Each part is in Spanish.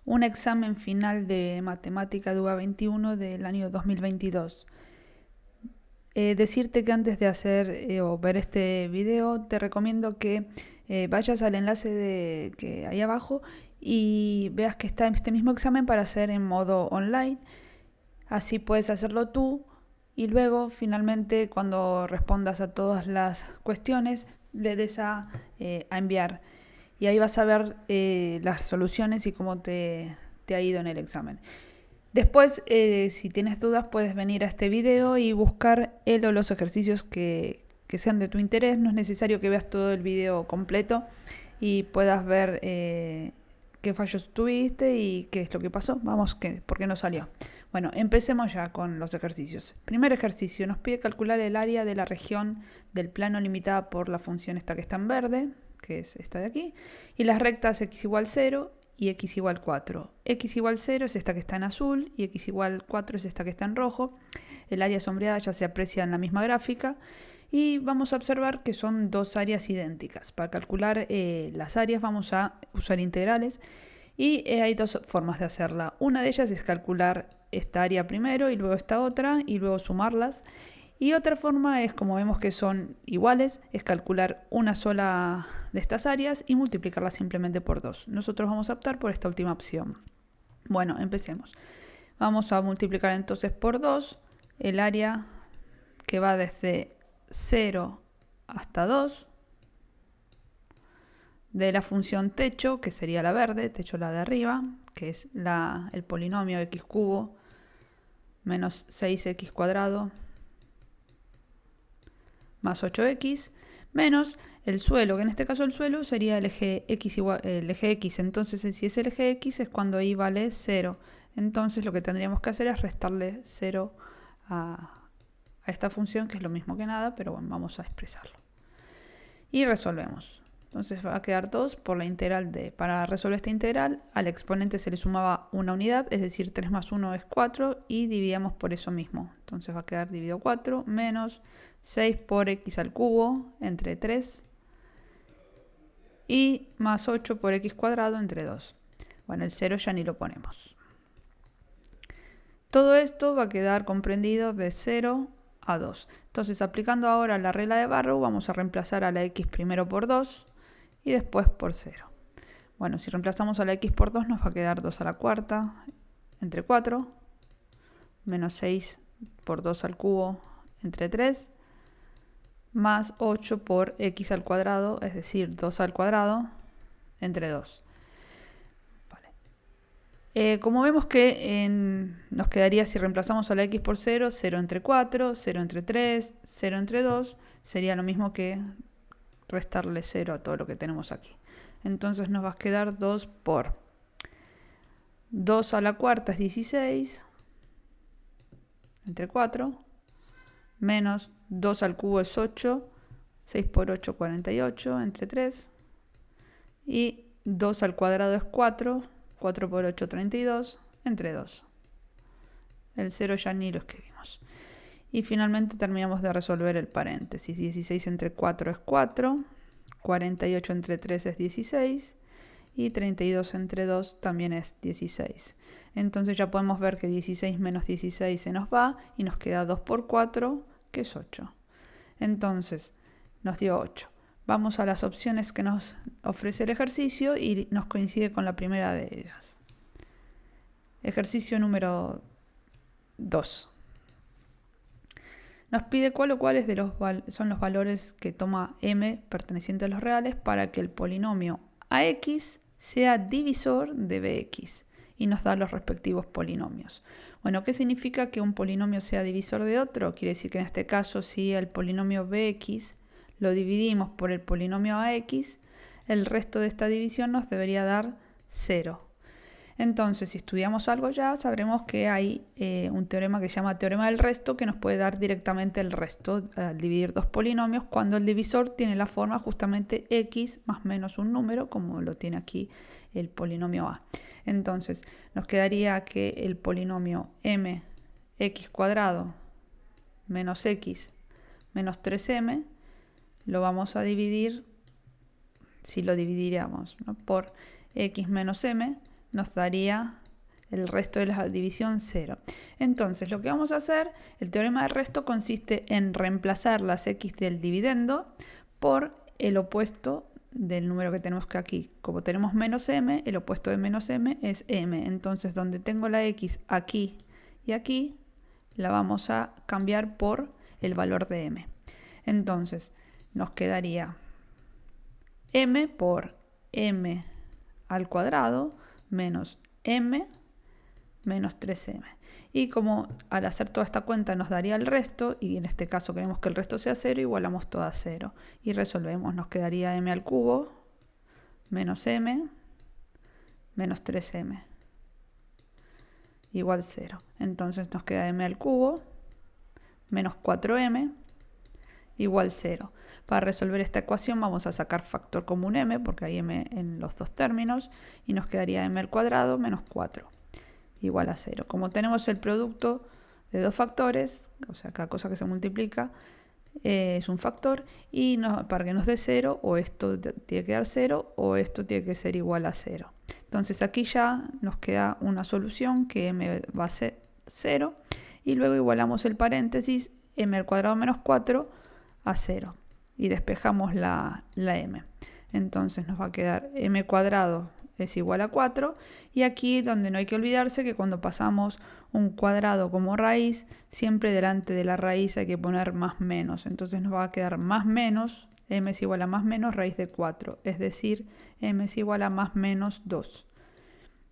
un examen final de matemática de UBA 21 del año 2022. Decirte que antes de hacer o ver este video te recomiendo que vayas al enlace que hay abajo y veas que está este mismo examen para hacer en modo online. Así puedes hacerlo tú y luego finalmente cuando respondas a todas las cuestiones le des a enviar. Y ahí vas a ver las soluciones y cómo te ha ido en el examen. Después, si tienes dudas, puedes venir a este video y buscar el o los ejercicios que sean de tu interés. No es necesario que veas todo el video completo y puedas ver qué fallos tuviste y qué es lo que pasó. Vamos, por qué no salió. Bueno, empecemos ya con los ejercicios. Primer ejercicio, nos pide calcular el área de la región del plano limitada por la función esta que está en verde, que es esta de aquí, y las rectas x igual 0 y x igual 4. X igual 0 es esta que está en azul y x igual 4 es esta que está en rojo. El área sombreada ya se aprecia en la misma gráfica y vamos a observar que son dos áreas idénticas. Para calcular las áreas vamos a usar integrales y hay dos formas de hacerla. Una de ellas es calcular esta área primero y luego esta otra y luego sumarlas. Y otra forma es, como vemos que son iguales, es calcular una sola de estas áreas y multiplicarla simplemente por 2. Nosotros vamos a optar por esta última opción. Bueno, empecemos. Vamos a multiplicar entonces por 2 el área que va desde 0 hasta 2 de la función techo, que sería la verde, techo la de arriba, que es el polinomio x cubo menos 6x cuadrado más 8x, menos el suelo, que en este caso el suelo sería el eje x, entonces si es el eje x es cuando y vale 0. Entonces lo que tendríamos que hacer es restarle 0 a esta función, que es lo mismo que nada, pero bueno, vamos a expresarlo. Y resolvemos. Entonces va a quedar 2 por la integral de... Para resolver esta integral, al exponente se le sumaba una unidad, es decir, 3 más 1 es 4, y dividíamos por eso mismo. Entonces va a quedar dividido 4 menos 6 por x al cubo entre 3 y más 8 por x cuadrado entre 2. Bueno, el 0 ya ni lo ponemos. Todo esto va a quedar comprendido de 0 a 2. Entonces, aplicando ahora la regla de Barrow, vamos a reemplazar a la x primero por 2 y después por 0. Bueno, si reemplazamos a la x por 2 nos va a quedar 2 a la cuarta entre 4, menos 6 por 2 al cubo entre 3, más 8 por x al cuadrado, es decir, 2 al cuadrado entre 2. Como vemos que nos quedaría, si reemplazamos a la x por 0, 0 entre 4, 0 entre 3, 0 entre 2, sería lo mismo que restarle 0 a todo lo que tenemos aquí. Entonces nos va a quedar 2 por 2 a la cuarta es 16, entre 4, menos 2 al cubo es 8, 6 por 8, 48, entre 3, y 2 al cuadrado es 4, 4 por 8, 32, entre 2. El 0 ya ni lo escribimos. Y finalmente terminamos de resolver el paréntesis. 16 entre 4 es 4, 48 entre 3 es 16 y 32 entre 2 también es 16. Entonces ya podemos ver que 16 menos 16 se nos va y nos queda 2 por 4, que es 8. Entonces nos dio 8. Vamos a las opciones que nos ofrece el ejercicio y nos coincide con la primera de ellas. Ejercicio número 2. Nos pide cuál o cuáles son los valores que toma m perteneciente a los reales para que el polinomio ax sea divisor de bx y nos da los respectivos polinomios. Bueno, ¿qué significa que un polinomio sea divisor de otro? Quiere decir que en este caso, si el polinomio bx lo dividimos por el polinomio ax, el resto de esta división nos debería dar 0. Entonces, si estudiamos algo ya, sabremos que hay un teorema que se llama teorema del resto, que nos puede dar directamente el resto al dividir dos polinomios, cuando el divisor tiene la forma justamente x más menos un número, como lo tiene aquí el polinomio a. Entonces, nos quedaría que el polinomio mx cuadrado menos x menos 3m lo vamos a dividir, si lo dividiríamos, ¿no?, por x menos m nos daría el resto de la división 0. Entonces lo que vamos a hacer, el teorema de resto consiste en reemplazar las x del dividendo por el opuesto del número que tenemos que aquí. Como tenemos menos m, el opuesto de menos m es m. Entonces donde tengo la x aquí y aquí, la vamos a cambiar por el valor de m. Entonces nos quedaría m por m al cuadrado menos m menos 3m. Y como al hacer toda esta cuenta nos daría el resto, y en este caso queremos que el resto sea 0, igualamos todo a 0. Y resolvemos, nos quedaría m al cubo menos m menos 3m igual 0. Entonces nos queda m al cubo menos 4m igual 0. Para resolver esta ecuación vamos a sacar factor común m, porque hay m en los dos términos, y nos quedaría m al cuadrado menos 4 igual a 0. Como tenemos el producto de dos factores, o sea, cada cosa que se multiplica es un factor, y para que nos dé 0, o esto tiene que dar 0, o esto tiene que ser igual a 0. Entonces aquí ya nos queda una solución que m va a ser 0, y luego igualamos el paréntesis m al cuadrado menos 4 a 0, y despejamos la m. Entonces nos va a quedar m cuadrado es igual a 4, y aquí donde no hay que olvidarse que cuando pasamos un cuadrado como raíz, siempre delante de la raíz hay que poner más menos. Entonces nos va a quedar más menos, m es igual a más menos raíz de 4, es decir, m es igual a más menos 2.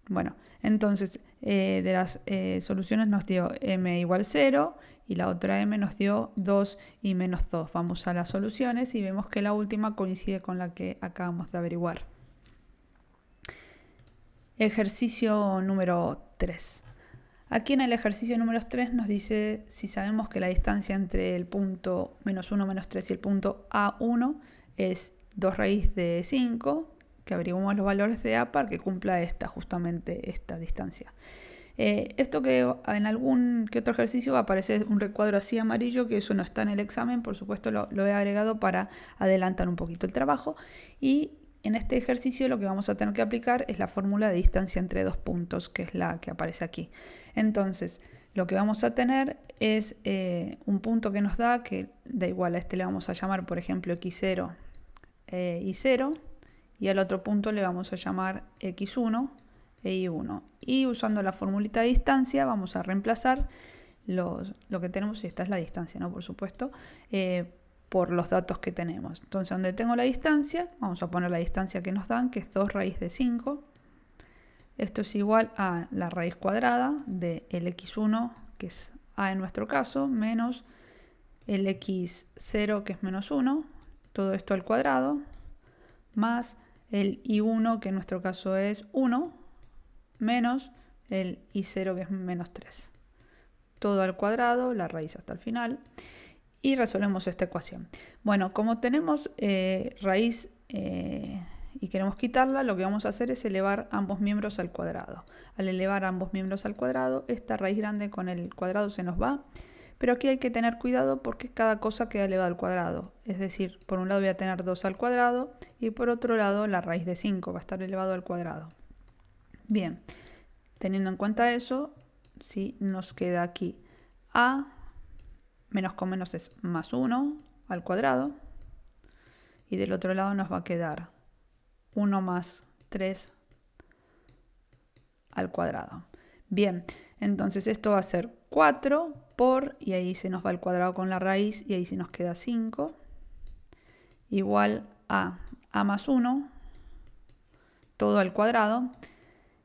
Bueno, entonces de las soluciones nos dio m igual 0, y la otra m nos dio 2 y menos 2. Vamos a las soluciones y vemos que la última coincide con la que acabamos de averiguar. Ejercicio número 3. Aquí en el ejercicio número 3 nos dice si sabemos que la distancia entre el punto menos 1, menos 3 y el punto A1 es 2 raíz de 5, que averiguemos los valores de A para que cumpla justamente esta distancia. Esto que en algún que otro ejercicio va a aparecer un recuadro así amarillo, que eso no está en el examen, por supuesto lo he agregado para adelantar un poquito el trabajo, y en este ejercicio lo que vamos a tener que aplicar es la fórmula de distancia entre dos puntos, que es la que aparece aquí. Entonces, lo que vamos a tener es un punto que nos da, que da igual, a este le vamos a llamar, por ejemplo, x0 y 0, y al otro punto le vamos a llamar x1 e y1. Y usando la formulita de distancia vamos a reemplazar lo que tenemos, y esta es la distancia, ¿no? Por supuesto, por los datos que tenemos. Entonces, donde tengo la distancia, vamos a poner la distancia que nos dan, que es 2 raíz de 5. Esto es igual a la raíz cuadrada del x1, que es a en nuestro caso, menos el x0, que es menos 1, todo esto al cuadrado, más el y1, que en nuestro caso es 1, menos el y0, que es menos 3. Todo al cuadrado, la raíz hasta el final. Y resolvemos esta ecuación. Bueno, como tenemos raíz y queremos quitarla, lo que vamos a hacer es elevar ambos miembros al cuadrado. Al elevar ambos miembros al cuadrado, esta raíz grande con el cuadrado se nos va. Pero aquí hay que tener cuidado porque cada cosa queda elevada al cuadrado. Es decir, por un lado voy a tener 2 al cuadrado y por otro lado la raíz de 5 va a estar elevado al cuadrado. Bien, teniendo en cuenta eso, sí, nos queda aquí a menos con menos es más 1 al cuadrado, y del otro lado nos va a quedar 1 más 3 al cuadrado. Bien, entonces esto va a ser 4 por, y ahí se nos va el cuadrado con la raíz, y ahí se nos queda 5, igual a más 1, todo al cuadrado,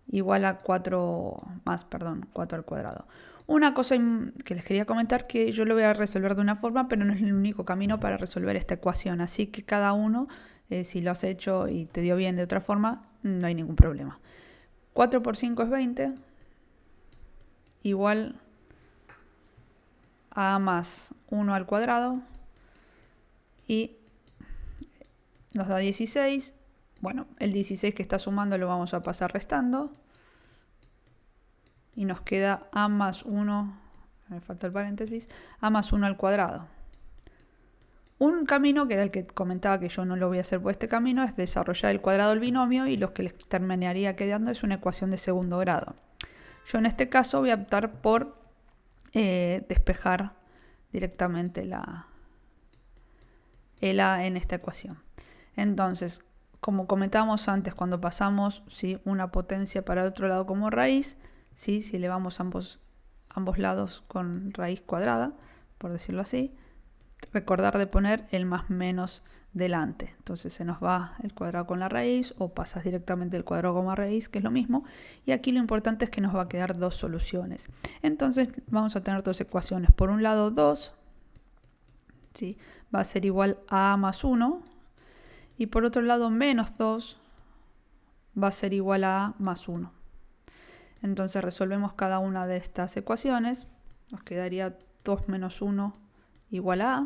igual a 4 al cuadrado. Una cosa que les quería comentar, que yo lo voy a resolver de una forma, pero no es el único camino para resolver esta ecuación. Así que cada uno, si lo has hecho y te dio bien de otra forma, no hay ningún problema. 4 por 5 es 20, igual a más 1 al cuadrado, y nos da 16. Bueno, el 16 que está sumando lo vamos a pasar restando. Y nos queda a más 1, me falta el paréntesis, a más 1 al cuadrado. Un camino, que era el que comentaba que yo no lo voy a hacer por este camino, es desarrollar el cuadrado del binomio y lo que les terminaría quedando es una ecuación de segundo grado. Yo en este caso voy a optar por despejar directamente el A en esta ecuación. Entonces, como comentábamos antes, cuando pasamos una potencia para el otro lado como raíz, si elevamos ambos lados con raíz cuadrada, por decirlo así, recordar de poner el más menos delante. Entonces se nos va el cuadrado con la raíz o pasas directamente el cuadrado con la raíz, que es lo mismo. Y aquí lo importante es que nos va a quedar dos soluciones. Entonces vamos a tener dos ecuaciones. Por un lado 2, ¿sí? Va a ser igual a A más 1. Y por otro lado menos 2 va a ser igual a A más 1. Entonces resolvemos cada una de estas ecuaciones. Nos quedaría 2 menos 1 igual a A.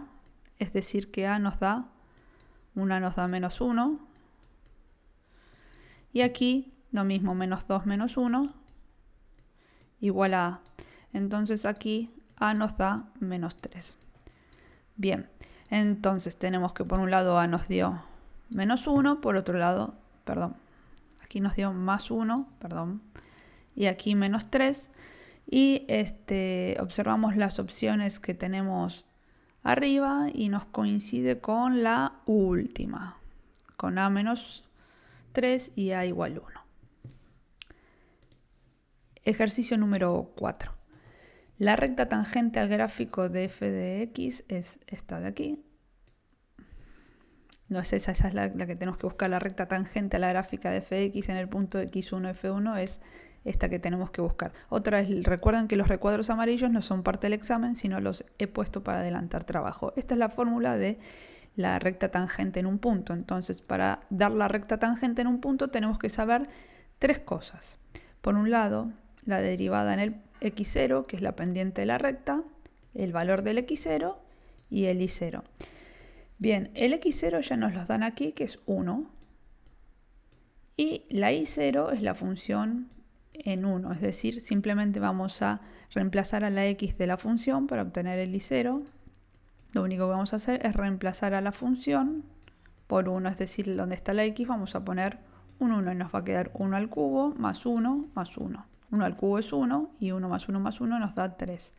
Es decir que A nos da, una nos da menos 1. Y aquí lo mismo, menos 2 menos 1 igual a A. Entonces aquí A nos da menos 3. Bien, entonces tenemos que por un lado A nos dio menos 1, por otro lado, aquí nos dio más 1, y aquí menos 3. Y observamos las opciones que tenemos arriba y nos coincide con la última, con A menos 3 y A igual 1. Ejercicio número 4. La recta tangente al gráfico de f de x es esta de aquí. No es esa es la que tenemos que buscar. La recta tangente a la gráfica de f de x en el punto x1, f1 es esta que tenemos que buscar. Otra vez, recuerden que los recuadros amarillos no son parte del examen, sino los he puesto para adelantar trabajo. Esta es la fórmula de la recta tangente en un punto. Entonces, para dar la recta tangente en un punto tenemos que saber tres cosas. Por un lado, la derivada en el x0, que es la pendiente de la recta, el valor del x0 y el y0. Bien, el x0 ya nos los dan aquí, que es 1. Y la y0 es la función en 1, es decir, simplemente vamos a reemplazar a la x de la función para obtener el y0. Lo único que vamos a hacer es reemplazar a la función por 1, es decir, donde está la x vamos a poner un 1 y nos va a quedar 1 al cubo más 1 más 1. 1 al cubo es 1 y 1 más 1 más 1 nos da 3.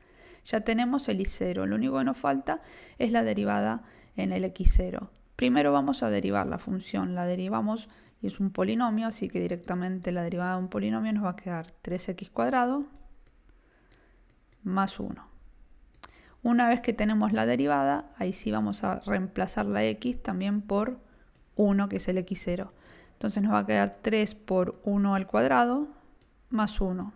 Ya tenemos el y0, lo único que nos falta es la derivada en el x0. Primero vamos a derivar la función, la derivamos y es un polinomio, así que directamente la derivada de un polinomio nos va a quedar 3x cuadrado más 1. Una vez que tenemos la derivada, ahí sí vamos a reemplazar la x también por 1, que es el x0. Entonces nos va a quedar 3 por 1 al cuadrado más 1.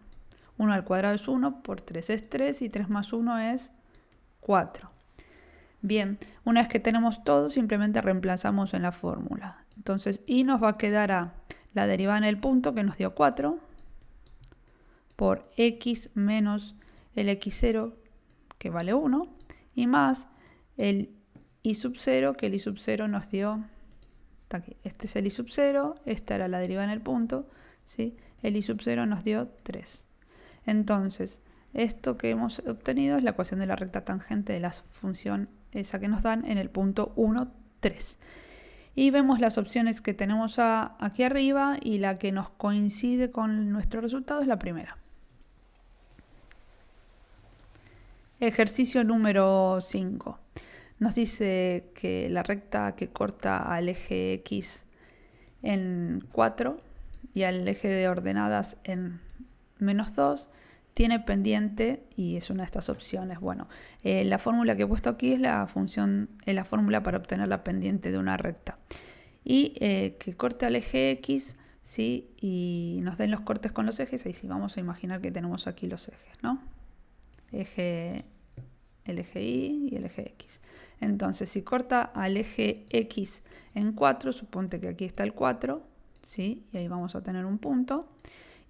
1 al cuadrado es 1, por 3 es 3 y 3 más 1 es 4. Bien, una vez que tenemos todo, simplemente reemplazamos en la fórmula. Entonces, y nos va a quedar a la derivada en el punto, que nos dio 4, por x menos el x0, que vale 1, y más el y sub 0, que el y sub 0 nos dio, está aquí, este es el y sub 0, esta era la derivada en el punto, ¿sí? El y sub 0 nos dio 3. Entonces, esto que hemos obtenido es la ecuación de la recta tangente de la función esa que nos dan en el punto 1, 3. Y vemos las opciones que tenemos aquí arriba y la que nos coincide con nuestro resultado es la primera. Ejercicio número 5. Nos dice que la recta que corta al eje X en 4 y al eje de ordenadas en menos 2 tiene pendiente y es una de estas opciones. Bueno, la fórmula que he puesto aquí es la fórmula para obtener la pendiente de una recta. Y que corte al eje X, ¿sí? Y nos den los cortes con los ejes. Ahí sí vamos a imaginar que tenemos aquí los ejes, ¿no? El eje Y y el eje X. Entonces, si corta al eje X en 4, suponte que aquí está el 4, ¿sí? Y ahí vamos a tener un punto.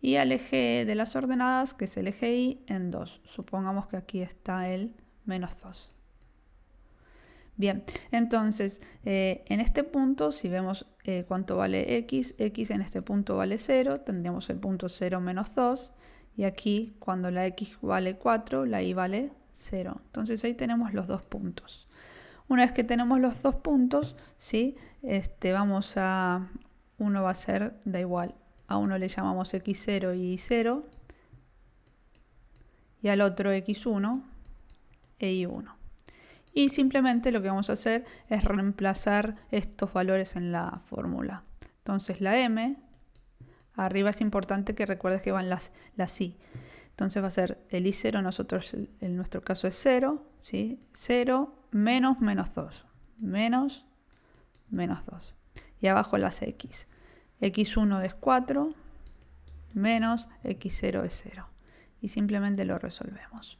Y al eje de las ordenadas, que es el eje Y, en 2. Supongamos que aquí está el menos 2. Bien, entonces, en este punto, si vemos cuánto vale x en este punto vale 0, tendríamos el punto 0 menos 2. Y aquí, cuando la x vale 4, la y vale 0. Entonces ahí tenemos los dos puntos. Una vez que tenemos los dos puntos, ¿sí? Uno va a ser, da igual, a uno le llamamos x0 y y0, y al otro x1 e y1. Y simplemente lo que vamos a hacer es reemplazar estos valores en la fórmula. Entonces la m, arriba es importante que recuerdes que van las i. Entonces va a ser el i0, en nuestro caso es 0, ¿sí? 0 menos menos 2, menos menos 2. Y abajo las x. x1 es 4, menos x0 es 0. Y simplemente lo resolvemos.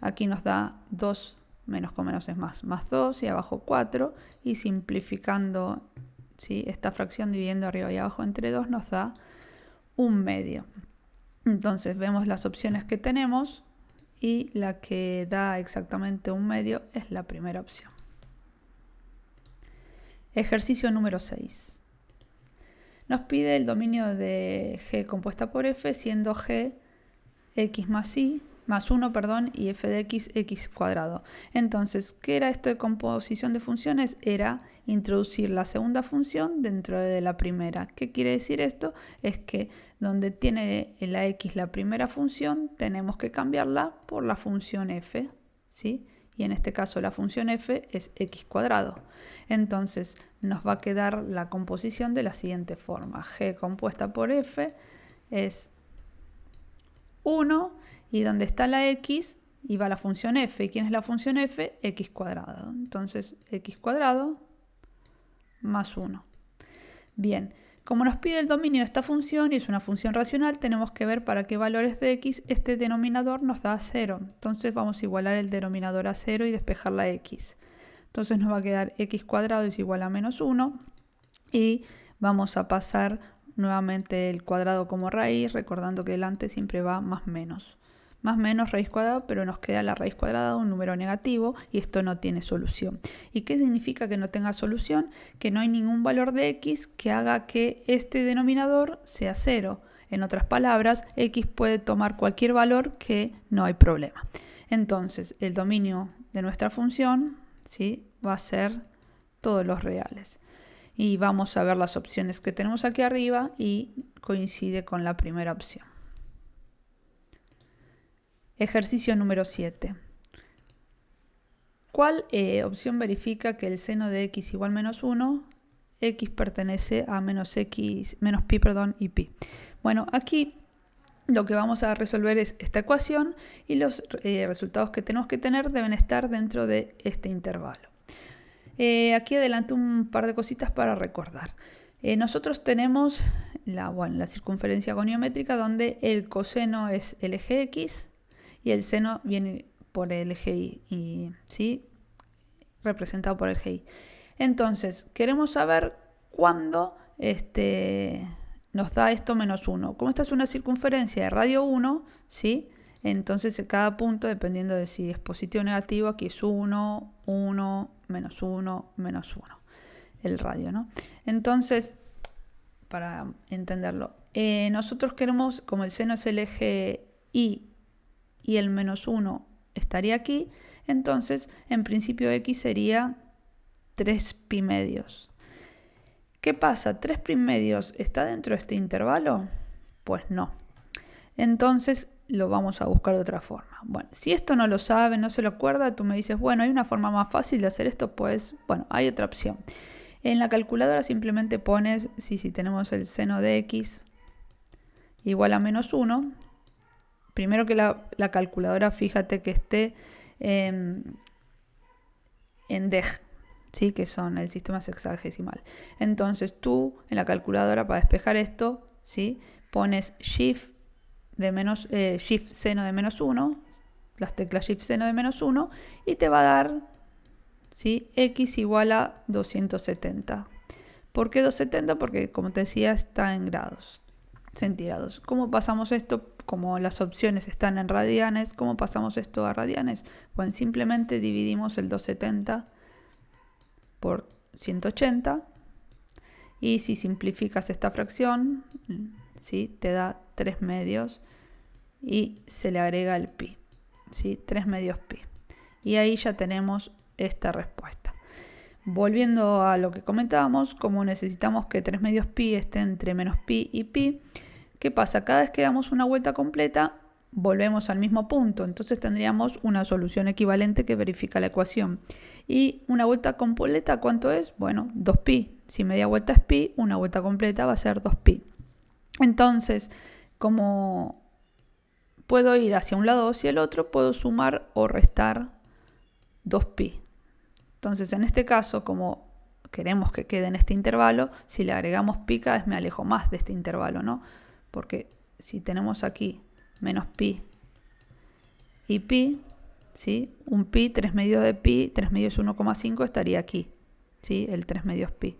Aquí nos da 2 menos con menos es más 2 y abajo 4. Y simplificando, ¿sí?, esta fracción dividiendo arriba y abajo entre 2 nos da 1/2. Entonces vemos las opciones que tenemos y la que da exactamente 1/2 es la primera opción. Ejercicio número 6. Nos pide el dominio de G compuesta por F, siendo G x más y más 1, y f de x, x cuadrado. Entonces, ¿qué era esto de composición de funciones? Era introducir la segunda función dentro de la primera. ¿Qué quiere decir esto? Es que donde tiene la x la primera función, tenemos que cambiarla por la función f, ¿sí? Y en este caso la función f es x cuadrado. Entonces, nos va a quedar la composición de la siguiente forma. G compuesta por f es 1, y donde está la x y va la función f. ¿Y quién es la función f? X cuadrado. Entonces, x cuadrado más 1. Bien, como nos pide el dominio de esta función y es una función racional, tenemos que ver para qué valores de x este denominador nos da 0. Entonces vamos a igualar el denominador a 0 y despejar la x. Entonces nos va a quedar x cuadrado es igual a menos 1 y vamos a pasar nuevamente el cuadrado como raíz, recordando que delante siempre va más menos. Más menos raíz cuadrada, pero nos queda la raíz cuadrada, un número negativo, y esto no tiene solución. ¿Y qué significa que no tenga solución? Que no hay ningún valor de x que haga que este denominador sea 0. En otras palabras, x puede tomar cualquier valor que no hay problema. Entonces, el dominio de nuestra función, ¿sí?, va a ser todos los reales. Y vamos a ver las opciones que tenemos aquí arriba y coincide con la primera opción. Ejercicio número 7. ¿Cuál opción verifica que el seno de x igual menos 1, x pertenece a menos pi, y pi? Bueno, aquí lo que vamos a resolver es esta ecuación y los resultados que tenemos que tener deben estar dentro de este intervalo. Aquí adelanto un par de cositas para recordar. Nosotros tenemos la circunferencia goniométrica donde el coseno es el eje x y el seno viene por el eje y, ¿sí?, representado por el eje y. Entonces, queremos saber cuándo nos da esto menos 1. Como esta es una circunferencia de radio 1, ¿sí?, entonces cada punto, dependiendo de si es positivo o negativo, aquí es 1, 1, menos 1, menos 1, el radio, ¿no? Entonces, para entenderlo, nosotros queremos, como el seno es el eje y el menos 1 estaría aquí, entonces en principio x sería 3 pi medios. ¿Qué pasa? ¿3 pi medios está dentro de este intervalo? Pues no. Entonces lo vamos a buscar de otra forma. Bueno, si esto no lo sabe, no se lo acuerda, tú me dices, bueno, hay una forma más fácil de hacer esto, pues bueno, hay otra opción. En la calculadora simplemente pones, si tenemos el seno de x igual a menos 1, primero que la calculadora, fíjate que esté en deg, ¿sí?, que son el sistema sexagesimal. Entonces tú en la calculadora, para despejar esto, ¿sí?, pones shift seno de menos 1, las teclas shift seno de menos 1, y te va a dar, ¿sí?, x igual a 270. ¿Por qué 270? Porque, como te decía, está en grados centígrados. ¿Cómo pasamos esto? Como las opciones están en radianes, ¿cómo pasamos esto a radianes? Bueno, simplemente dividimos el 270 por 180 y si simplificas esta fracción, ¿sí?, te da 3 medios y se le agrega el pi, ¿sí?, 3 medios pi. Y ahí ya tenemos esta respuesta. volviendo a lo que comentábamos, como necesitamos que 3 medios pi esté entre menos pi y pi, ¿qué pasa? Cada vez que damos una vuelta completa, volvemos al mismo punto. Entonces tendríamos una solución equivalente que verifica la ecuación. Y una vuelta completa, ¿cuánto es? Bueno, 2pi. Si media vuelta es pi, una vuelta completa va a ser 2pi. Entonces, como puedo ir hacia un lado o hacia el otro, puedo sumar o restar 2pi. Entonces, en este caso, como queremos que quede en este intervalo, si le agregamos pi, cada vez me alejo más de este intervalo, ¿no? Porque si tenemos aquí menos pi y pi, ¿sí? Un pi, 3 medios de pi, 3 medios es 1,5, estaría aquí, ¿sí? El 3 medios pi.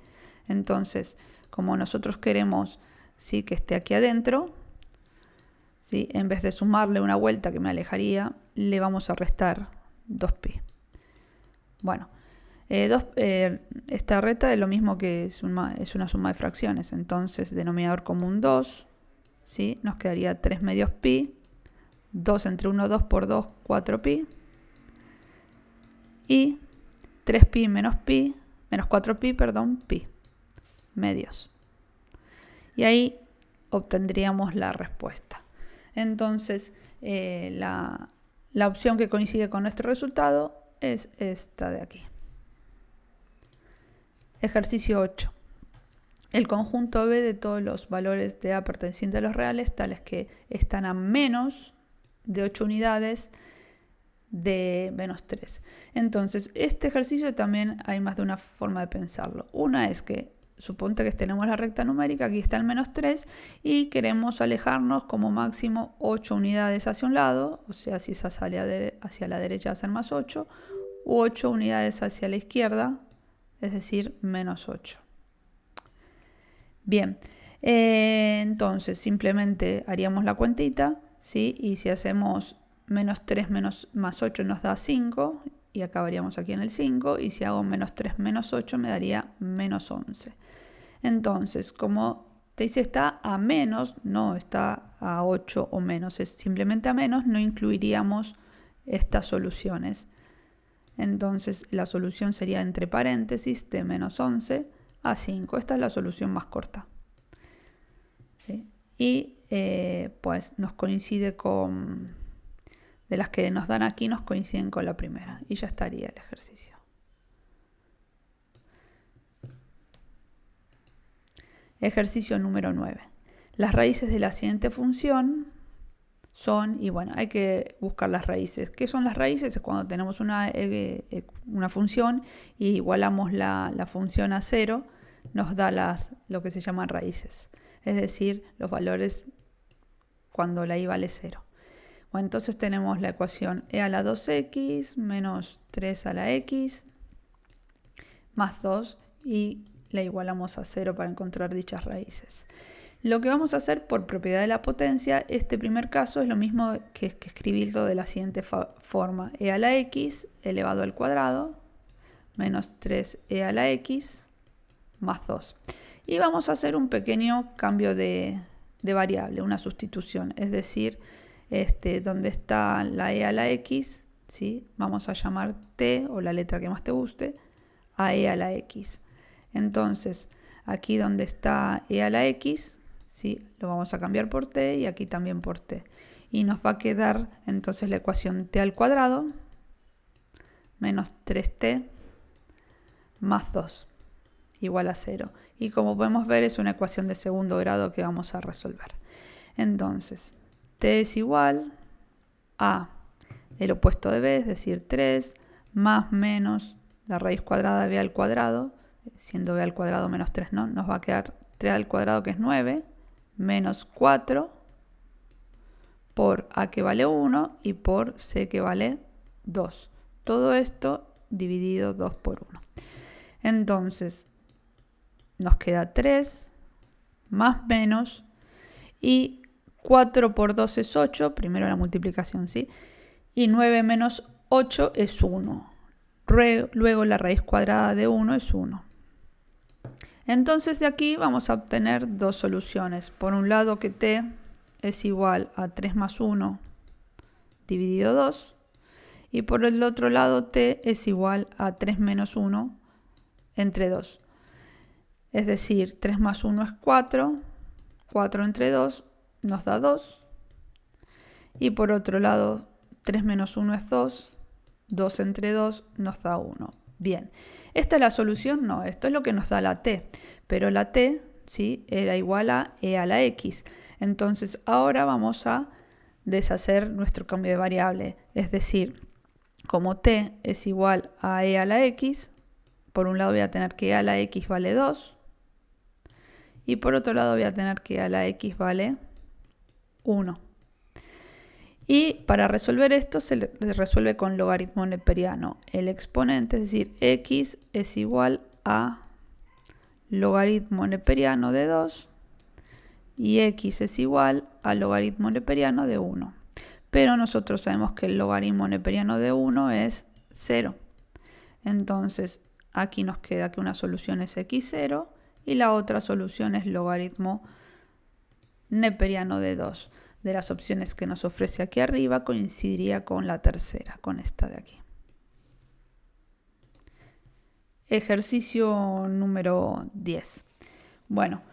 Entonces, como nosotros queremos, ¿sí?, que esté aquí adentro, ¿sí?, en vez de sumarle una vuelta que me alejaría, le vamos a restar 2pi. Bueno, esta recta es lo mismo que es una suma de fracciones. Entonces, denominador común 2, ¿sí? Nos quedaría 3 medios pi, 2 entre 1, 2 por 2, 4pi, y 3pi menos 4pi, perdón, pi, medios. Y ahí obtendríamos la respuesta. Entonces, la opción que coincide con nuestro resultado es esta de aquí. Ejercicio 8. El conjunto B de todos los valores de A pertenecientes a los reales, tales que están a menos de 8 unidades de menos 3. Entonces, este ejercicio también hay más de una forma de pensarlo. Una es que, suponte que tenemos la recta numérica, aquí está el menos 3, y queremos alejarnos como máximo 8 unidades hacia un lado, o sea, si esa sale hacia la derecha va a ser más 8, u 8 unidades hacia la izquierda, es decir, menos 8. Bien, entonces simplemente haríamos la cuentita, ¿sí? Y si hacemos menos 3 más 8 nos da 5, y acabaríamos aquí en el 5, y si hago menos 3 menos 8 me daría menos 11. Entonces, como te dice está a menos, no está a 8 o menos, es simplemente a menos, no incluiríamos estas soluciones. Entonces la solución sería entre paréntesis de menos 11 a 5. Esta es la solución más corta. ¿Sí? Y pues nos coincide con, de las que nos dan aquí, nos coinciden con la primera. Y ya estaría el ejercicio. Ejercicio número 9. Las raíces de la siguiente función son, y bueno, hay que buscar las raíces. ¿Qué son las raíces? Es cuando tenemos una función y igualamos la función a 0, nos da lo que se llaman raíces. Es decir, los valores cuando la i vale 0. Bueno, entonces tenemos la ecuación e a la 2x menos 3 a la x más 2 y la igualamos a 0 para encontrar dichas raíces. Lo que vamos a hacer por propiedad de la potencia, este primer caso es lo mismo que escribirlo de la siguiente forma. E a la x elevado al cuadrado menos 3e a la x más 2. Y vamos a hacer un pequeño cambio de variable, una sustitución. Es decir, donde está la e a la x, ¿sí?, vamos a llamar t, o la letra que más te guste, a e a la x. Entonces, aquí donde está e a la x, ¿sí?, lo vamos a cambiar por t y aquí también por t. Y nos va a quedar entonces la ecuación t al cuadrado menos 3t más 2 igual a 0. Y como podemos ver es una ecuación de segundo grado que vamos a resolver. Entonces, t es igual a el opuesto de b, es decir, 3, más menos la raíz cuadrada de b al cuadrado, siendo b al cuadrado menos 3, ¿no? Nos va a quedar 3 al cuadrado, que es 9, menos 4 por a, que vale 1, y por c, que vale 2. Todo esto dividido 2 por 1. Entonces, nos queda 3 más menos, y 4 por 2 es 8, primero la multiplicación, ¿sí? Y 9 menos 8 es 1. Luego la raíz cuadrada de 1 es 1. Entonces de aquí vamos a obtener dos soluciones. Por un lado que t es igual a 3 más 1 dividido 2. Y por el otro lado t es igual a 3 menos 1 entre 2. Es decir, 3 más 1 es 4, 4 entre 2 nos da 2. Y por otro lado, 3 menos 1 es 2, 2 entre 2 nos da 1. Bien, ¿esta es la solución? No, esto es lo que nos da la t, pero la t, ¿sí?, era igual a e a la x. Entonces ahora vamos a deshacer nuestro cambio de variable, es decir, como t es igual a e a la x, por un lado voy a tener que e a la x vale 2 y por otro lado voy a tener que e a la x vale 1. Y para resolver esto se resuelve con logaritmo neperiano. El exponente, es decir, x es igual a logaritmo neperiano de 2 y x es igual a logaritmo neperiano de 1. Pero nosotros sabemos que el logaritmo neperiano de 1 es 0. Entonces aquí nos queda que una solución es x0 y la otra solución es logaritmo neperiano de 2. De las opciones que nos ofrece aquí arriba coincidiría con la tercera, con esta de aquí. Ejercicio número 10. Bueno,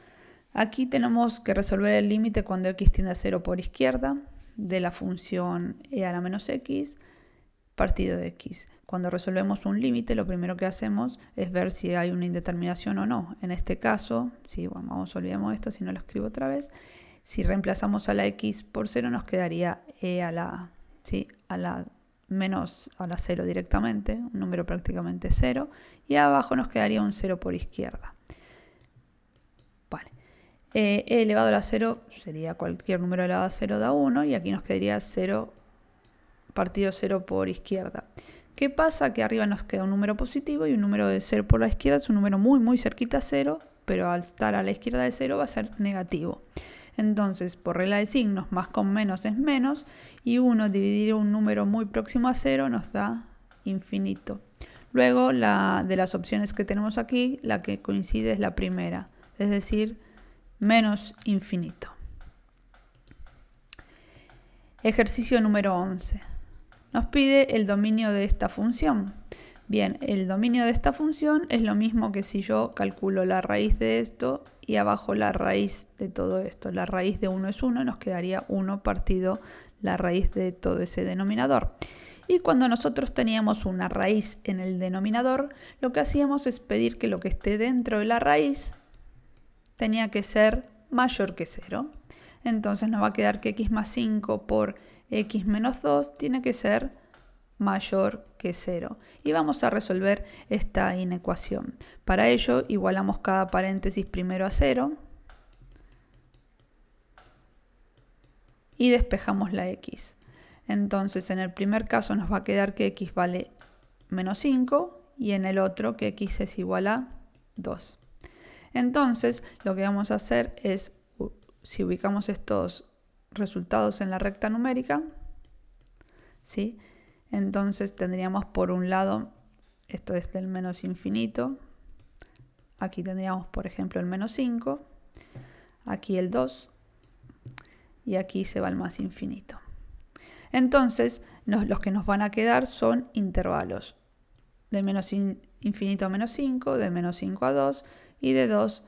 aquí tenemos que resolver el límite cuando x tiende a 0 por izquierda de la función e a la menos x partido de x. Cuando resolvemos un límite, lo primero que hacemos es ver si hay una indeterminación o no. En este caso, sí, bueno, olvidemos esto, si no lo escribo otra vez. Si reemplazamos a la x por 0 nos quedaría e a la, ¿sí?, a la menos a la 0 directamente, un número prácticamente 0, y abajo nos quedaría un 0 por izquierda. Vale. E elevado a la 0 sería cualquier número elevado a 0 da 1 y aquí nos quedaría 0 partido 0 por izquierda. ¿Qué pasa? Que arriba nos queda un número positivo y un número de 0 por la izquierda es un número muy cerquita a 0, pero al estar a la izquierda de 0 va a ser negativo. Entonces, por regla de signos, más con menos es menos, y 1 dividir un número muy próximo a 0 nos da infinito. Luego, de las opciones que tenemos aquí, la que coincide es la primera, es decir, menos infinito. Ejercicio número 11. Nos pide el dominio de esta función. Bien, el dominio de esta función es lo mismo que si yo calculo la raíz de esto y abajo la raíz de todo esto. La raíz de 1 es 1, nos quedaría 1 partido la raíz de todo ese denominador. Y cuando nosotros teníamos una raíz en el denominador, lo que hacíamos es pedir que lo que esté dentro de la raíz tenía que ser mayor que 0. Entonces nos va a quedar que x más 5 por x menos 2 tiene que ser mayor que 0. Y vamos a resolver esta inecuación. Para ello igualamos cada paréntesis primero a 0 y despejamos la x. Entonces en el primer caso nos va a quedar que x vale menos 5 y en el otro que x es igual a 2. Entonces lo que vamos a hacer es, si ubicamos estos resultados en la recta numérica, ¿sí?, entonces tendríamos por un lado, esto es del menos infinito, aquí tendríamos por ejemplo el menos 5, aquí el 2 y aquí se va el más infinito. Entonces los que nos van a quedar son intervalos de menos infinito a menos 5, de menos 5 a 2 y de 2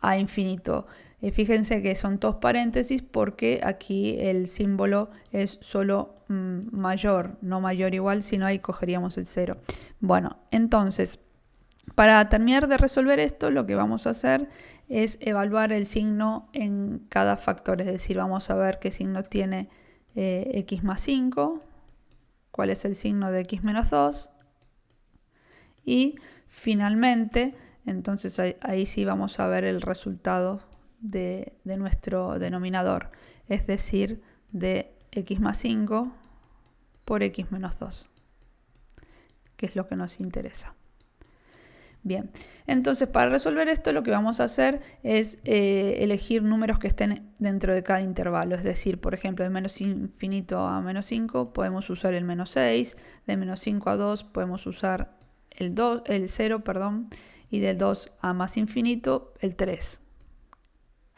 a infinito. Fíjense que son dos paréntesis porque aquí el símbolo es solo mayor, no mayor igual, sino ahí cogeríamos el 0. Bueno, entonces, para terminar de resolver esto, lo que vamos a hacer es evaluar el signo en cada factor, es decir, vamos a ver qué signo tiene x más 5, cuál es el signo de x menos 2 y finalmente, entonces ahí sí vamos a ver el resultado de nuestro denominador, es decir, de x más 5 por x menos 2, que es lo que nos interesa. Bien, entonces para resolver esto lo que vamos a hacer es elegir números que estén dentro de cada intervalo, es decir, por ejemplo, de menos infinito a menos 5 podemos usar el menos 6, de menos 5 a 2 podemos usar el 0, y del 2 a más infinito el 3.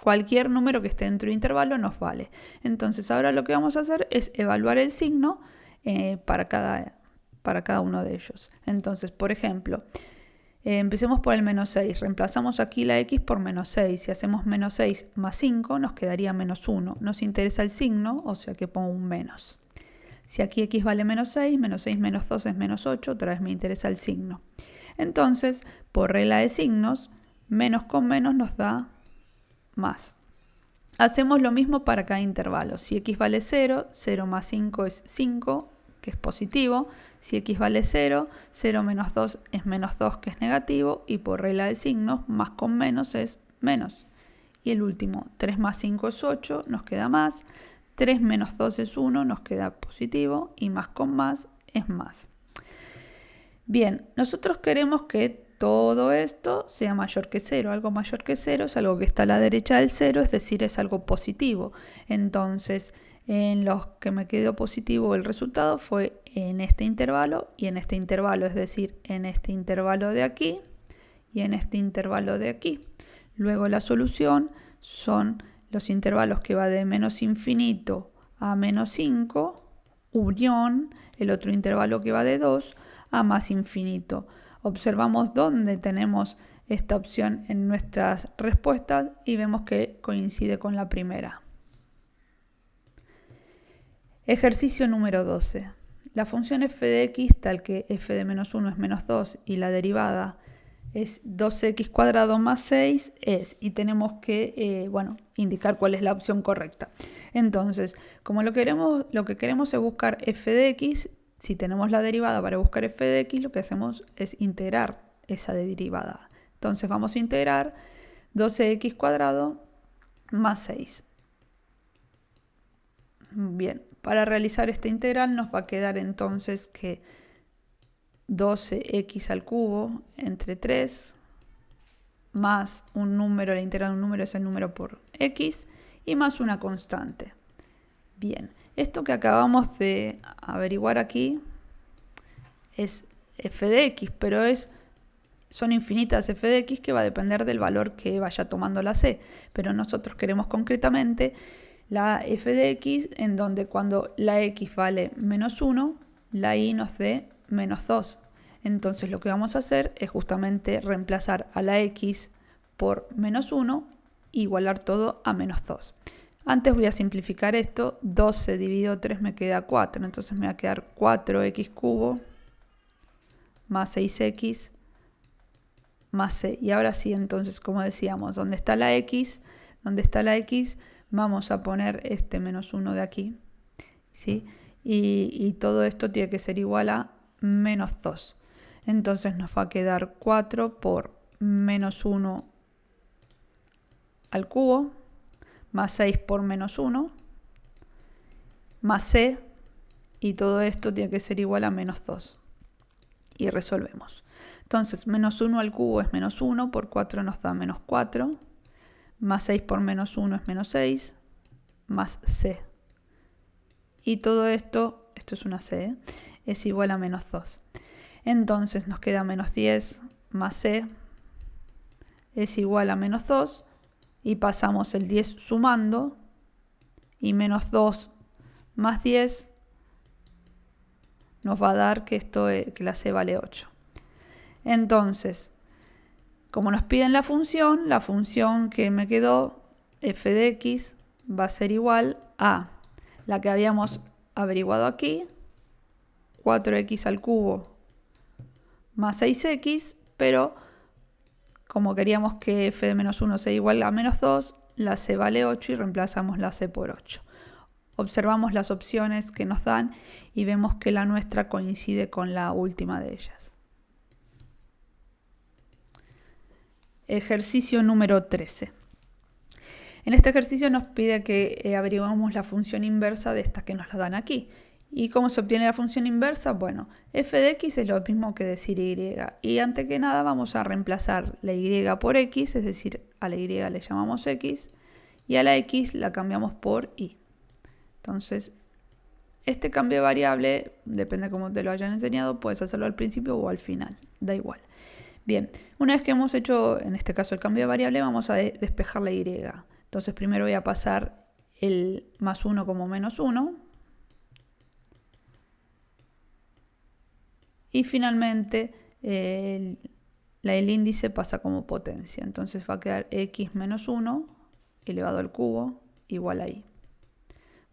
Cualquier número que esté dentro de intervalo nos vale. Entonces ahora lo que vamos a hacer es evaluar el signo para cada uno de ellos. Entonces, por ejemplo, Empecemos por el menos 6. Reemplazamos aquí la x por menos 6. Si hacemos menos 6 más 5, nos quedaría menos 1. Nos interesa el signo, o sea que pongo un menos. Si aquí x vale menos 6 menos 2 es menos 8, otra vez me interesa el signo. Entonces, por regla de signos, menos con menos nos da más. Hacemos lo mismo para cada intervalo. Si x vale 0, 0 más 5 es 5, que es positivo. Si x vale 0, 0 menos 2 es menos 2, que es negativo. Y por regla de signos, más con menos es menos. Y el último, 3 más 5 es 8, nos queda más. 3 menos 2 es 1, nos queda positivo. Y más con más es más. Bien, nosotros queremos que todo esto sea mayor que 0. Algo mayor que 0 es algo que está a la derecha del 0, es decir, es algo positivo. Entonces, en los que me quedó positivo el resultado fue en este intervalo y en este intervalo, es decir, en este intervalo de aquí y en este intervalo de aquí. Luego la solución son los intervalos que va de menos infinito a menos 5, unión, el otro intervalo que va de 2 a más infinito. Observamos dónde tenemos esta opción en nuestras respuestas y vemos que coincide con la primera. Ejercicio número 12. La función f de x, tal que f de menos 1 es menos 2 y la derivada es 2x² más 6 es, y tenemos que indicar cuál es la opción correcta. Entonces, como lo que queremos es buscar f de x, si tenemos la derivada para buscar f de x, lo que hacemos es integrar esa derivada. Entonces vamos a integrar 12x² más 6. Bien, para realizar esta integral nos va a quedar entonces que 12x al cubo entre 3 más un número, la integral de un número es el número por x, y más una constante. Bien, esto que acabamos de averiguar aquí es f de x, pero son infinitas f de x que va a depender del valor que vaya tomando la c. Pero nosotros queremos concretamente la f de x en donde cuando la x vale menos 1, la y nos dé menos 2. Entonces lo que vamos a hacer es justamente reemplazar a la x por menos 1 e igualar todo a menos 2. Antes voy a simplificar esto. 12 dividido 3 me queda 4. Entonces me va a quedar 4x³ más 6x más c. Y ahora sí, entonces, como decíamos, ¿dónde está la x? ¿Dónde está la x? Vamos a poner este menos 1 de aquí. ¿Sí? Y todo esto tiene que ser igual a menos 2. Entonces nos va a quedar 4 por menos 1 al cubo, más 6 por menos 1, más c, y todo esto tiene que ser igual a menos 2. Y resolvemos. Entonces, menos 1 al cubo es menos 1, por 4 nos da menos 4, más 6 por menos 1 es menos 6, más c. Y todo esto es una c, es igual a menos 2. Entonces nos queda menos 10 más c es igual a menos 2, y pasamos el 10 sumando, y menos 2 más 10 nos va a dar que la c vale 8. Entonces, como nos piden la función que me quedó, f de x, va a ser igual a la que habíamos averiguado aquí, 4x al cubo más 6x, pero como queríamos que f de menos 1 sea igual a menos 2, la c vale 8 y reemplazamos la c por 8. Observamos las opciones que nos dan y vemos que la nuestra coincide con la última de ellas. Ejercicio número 13. En este ejercicio nos pide que averiguemos la función inversa de estas que nos la dan aquí. ¿Y cómo se obtiene la función inversa? Bueno, f de x es lo mismo que decir y. Y antes que nada vamos a reemplazar la y por x, es decir, a la y le llamamos x, y a la x la cambiamos por y. Entonces, este cambio de variable, depende de cómo te lo hayan enseñado, puedes hacerlo al principio o al final, da igual. Bien, una vez que hemos hecho, en este caso, el cambio de variable, vamos a despejar la y. Entonces primero voy a pasar el más 1 como menos 1. Y finalmente el índice pasa como potencia. Entonces va a quedar x menos 1 elevado al cubo igual a y.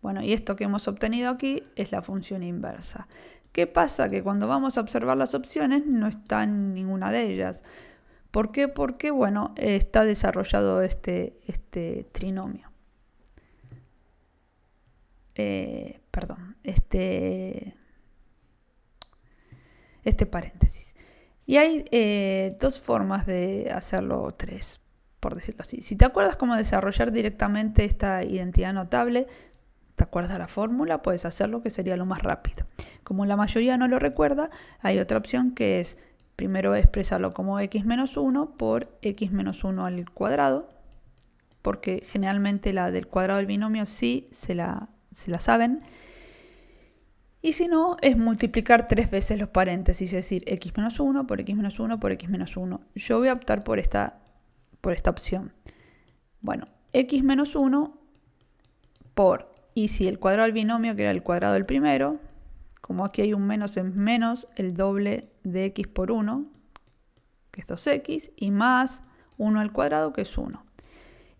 Bueno, y esto que hemos obtenido aquí es la función inversa. ¿Qué pasa? Que cuando vamos a observar las opciones no está en ninguna de ellas. ¿Por qué? Porque, bueno, está desarrollado este trinomio. Perdón, este paréntesis. Y hay dos formas de hacerlo, tres, por decirlo así. Si te acuerdas cómo desarrollar directamente esta identidad notable, te acuerdas la fórmula, puedes hacerlo, que sería lo más rápido. Como la mayoría no lo recuerda, hay otra opción que es primero expresarlo como x menos 1 por x menos 1 al cuadrado, porque generalmente la del cuadrado del binomio sí se la saben. Y si no, es multiplicar 3 veces los paréntesis, es decir, x menos 1 por x menos 1 por x menos 1. Yo voy a optar por esta opción. Bueno, x menos 1 por, y si el cuadrado del binomio, que era el cuadrado del primero, como aquí hay un menos, es menos el doble de x por 1, que es 2x, y más 1 al cuadrado, que es 1.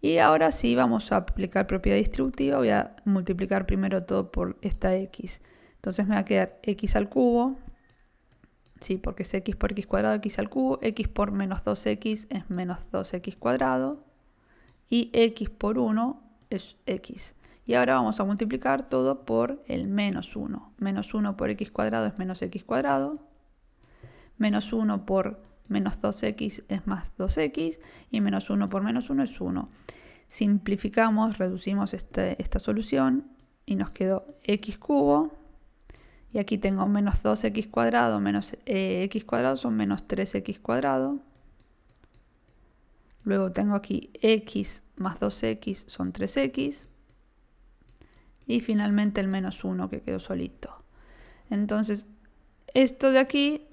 Y ahora sí vamos a aplicar propiedad distributiva, voy a multiplicar primero todo por esta x. Entonces me va a quedar x al cubo, sí, porque es x por x cuadrado, x al cubo, x por menos 2x es menos 2x cuadrado, y x por 1 es x. Y ahora vamos a multiplicar todo por el menos 1. Menos 1 por x cuadrado es menos x cuadrado, menos 1 por menos 2x es más 2x, y menos 1 por menos 1 es 1. Simplificamos, reducimos esta solución, y nos quedó x cubo. Y aquí tengo menos 2x cuadrado menos x cuadrado son menos 3x cuadrado. Luego tengo aquí x más 2x son 3x. Y finalmente el menos 1 que quedó solito. Entonces, esto de aquí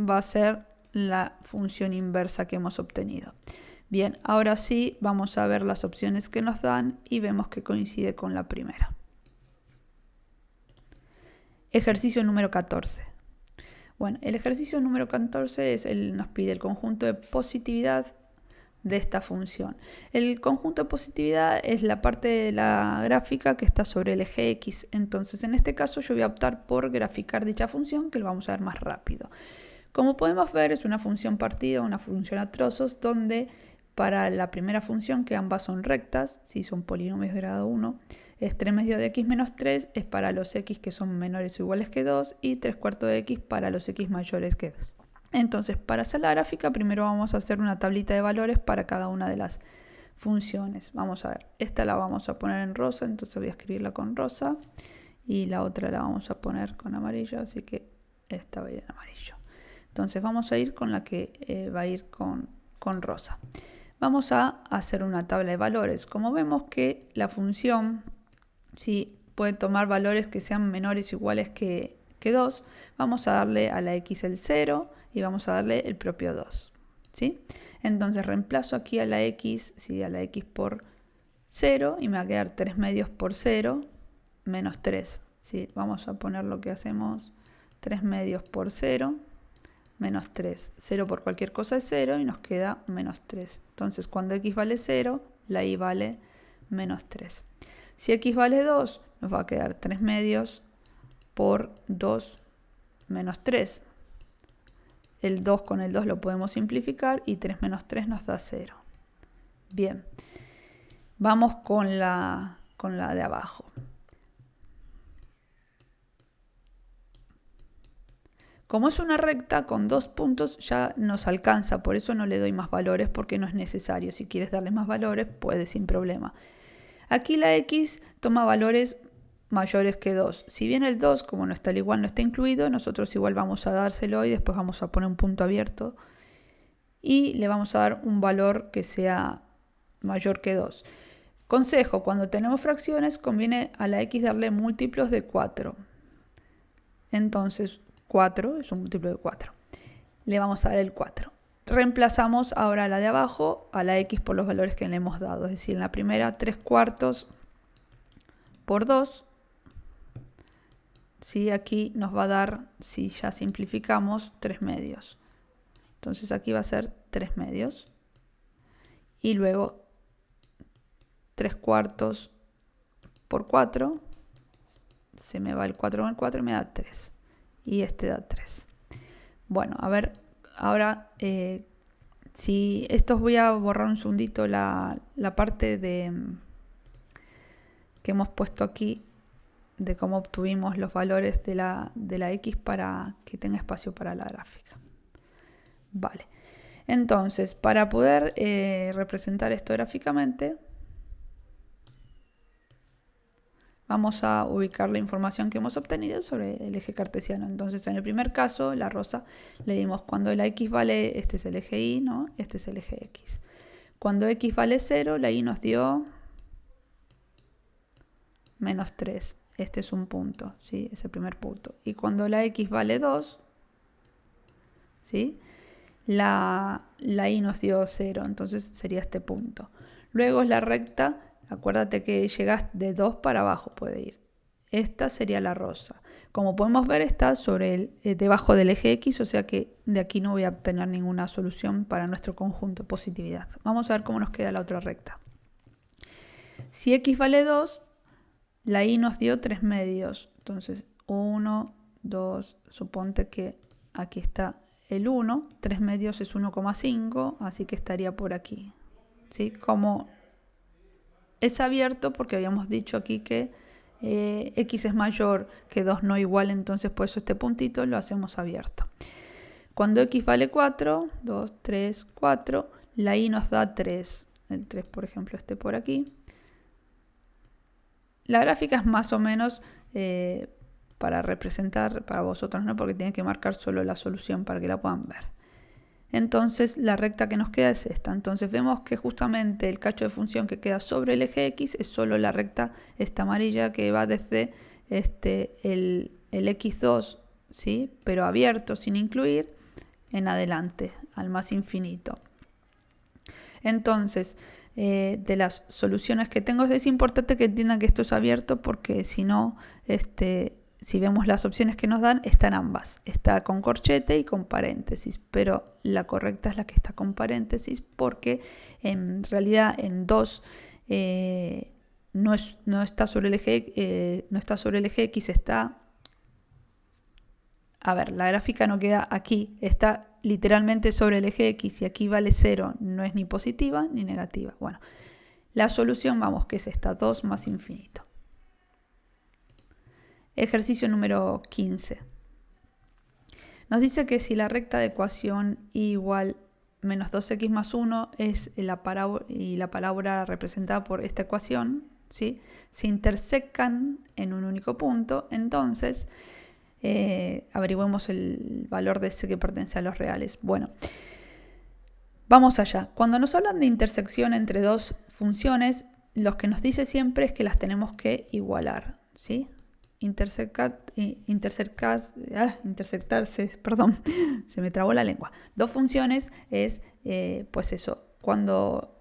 va a ser la función inversa que hemos obtenido. Bien, ahora sí vamos a ver las opciones que nos dan y vemos que coincide con la primera. Ejercicio número 14. Bueno, el ejercicio número 14 nos pide el conjunto de positividad de esta función. El conjunto de positividad es la parte de la gráfica que está sobre el eje X. Entonces, en este caso yo voy a optar por graficar dicha función, que lo vamos a ver más rápido. Como podemos ver, es una función partida, una función a trozos, donde para la primera función, que ambas son rectas, si son polinomios de grado 1, es 3 medios de x menos 3, es para los x que son menores o iguales que 2, y 3 cuartos de x para los x mayores que 2. Entonces, para hacer la gráfica, primero vamos a hacer una tablita de valores para cada una de las funciones. Vamos a ver, esta la vamos a poner en rosa, entonces voy a escribirla con rosa, y la otra la vamos a poner con amarillo, así que esta va a ir en amarillo. Entonces vamos a ir con la que va a ir con rosa. Vamos a hacer una tabla de valores. Como vemos que la función puede tomar valores que sean menores o iguales que 2, vamos a darle a la x el 0 y vamos a darle el propio 2. ¿Sí? Entonces reemplazo aquí a la x, a la x por 0, y me va a quedar 3 medios por 0 menos 3. ¿Sí? Vamos a poner lo que hacemos, 3 medios por 0 menos 3. 0 por cualquier cosa es 0 y nos queda menos 3. Entonces, cuando x vale 0, la y vale menos 3. Si x vale 2, nos va a quedar 3 medios por 2 menos 3. El 2 con el 2 lo podemos simplificar y 3 menos 3 nos da 0. Bien, vamos con la de abajo. Como es una recta con 2 puntos ya nos alcanza, por eso no le doy más valores porque no es necesario. Si quieres darle más valores, puedes sin problema. Aquí la x toma valores mayores que 2. Si bien el 2, como no está al igual, no está incluido, nosotros igual vamos a dárselo y después vamos a poner un punto abierto y le vamos a dar un valor que sea mayor que 2. Consejo, cuando tenemos fracciones conviene a la x darle múltiplos de 4. Entonces 4 es un múltiplo de 4. Le vamos a dar el 4. Reemplazamos ahora a la de abajo a la x por los valores que le hemos dado. Es decir, en la primera 3 cuartos por 2. ¿Sí? Aquí nos va a dar, si ya simplificamos, 3 medios. Entonces aquí va a ser 3 medios. Y luego 3 cuartos por 4. Se me va el 4 con el 4 y me da 3. Y este da 3. Bueno, a ver, ahora si estos voy a borrar un segundito la parte que hemos puesto aquí de cómo obtuvimos los valores de la X para que tenga espacio para la gráfica. Vale. Entonces, para poder representar esto gráficamente, vamos a ubicar la información que hemos obtenido sobre el eje cartesiano. Entonces, en el primer caso, la rosa, le dimos cuando la X vale, este es el eje Y, ¿no? Este es el eje X. Cuando X vale 0, la Y nos dio menos 3. Este es un punto, ¿sí? Es el primer punto. Y cuando la X vale 2, ¿sí? La Y nos dio 0, entonces sería este punto. Luego es la recta, acuérdate que llegas de 2 para abajo, puede ir. Esta sería la rosa. Como podemos ver, está sobre debajo del eje X, o sea que de aquí no voy a obtener ninguna solución para nuestro conjunto de positividad. Vamos a ver cómo nos queda la otra recta. Si X vale 2, la Y nos dio 3 medios. Entonces 1, 2, suponte que aquí está el 1, 3 medios es 1,5, así que estaría por aquí. ¿Sí? Como es abierto, porque habíamos dicho aquí que X es mayor que 2 no igual, entonces por eso este puntito lo hacemos abierto. Cuando X vale 4, 2, 3, 4, la Y nos da 3. El 3, por ejemplo, esté por aquí. La gráfica es más o menos para representar para vosotros, ¿no? Porque tienen que marcar solo la solución para que la puedan ver. Entonces la recta que nos queda es esta. Entonces vemos que justamente el cacho de función que queda sobre el eje X es solo la recta esta amarilla que va desde el X2, ¿sí? Pero abierto sin incluir, en adelante, al más infinito. Entonces, de las soluciones que tengo, es importante que entiendan que esto es abierto porque si no, si vemos las opciones que nos dan, están ambas. Está con corchete y con paréntesis, pero la correcta es la que está con paréntesis porque en realidad en 2 no está sobre el eje X, está... A ver, la gráfica no queda aquí, está literalmente sobre el eje X y aquí vale 0, no es ni positiva ni negativa. Bueno, la solución, vamos, que es esta, 2 más infinito. Ejercicio número 15. Nos dice que si la recta de ecuación y igual menos 2x más 1 es la parábola representada por esta ecuación, ¿sí? Se intersecan en un único punto, entonces averigüemos el valor de C que pertenece a los reales. Bueno, vamos allá. Cuando nos hablan de intersección entre dos funciones, lo que nos dice siempre es que las tenemos que igualar, ¿sí? Intersectarse, perdón, se me trabó la lengua. Dos funciones es, pues eso, cuando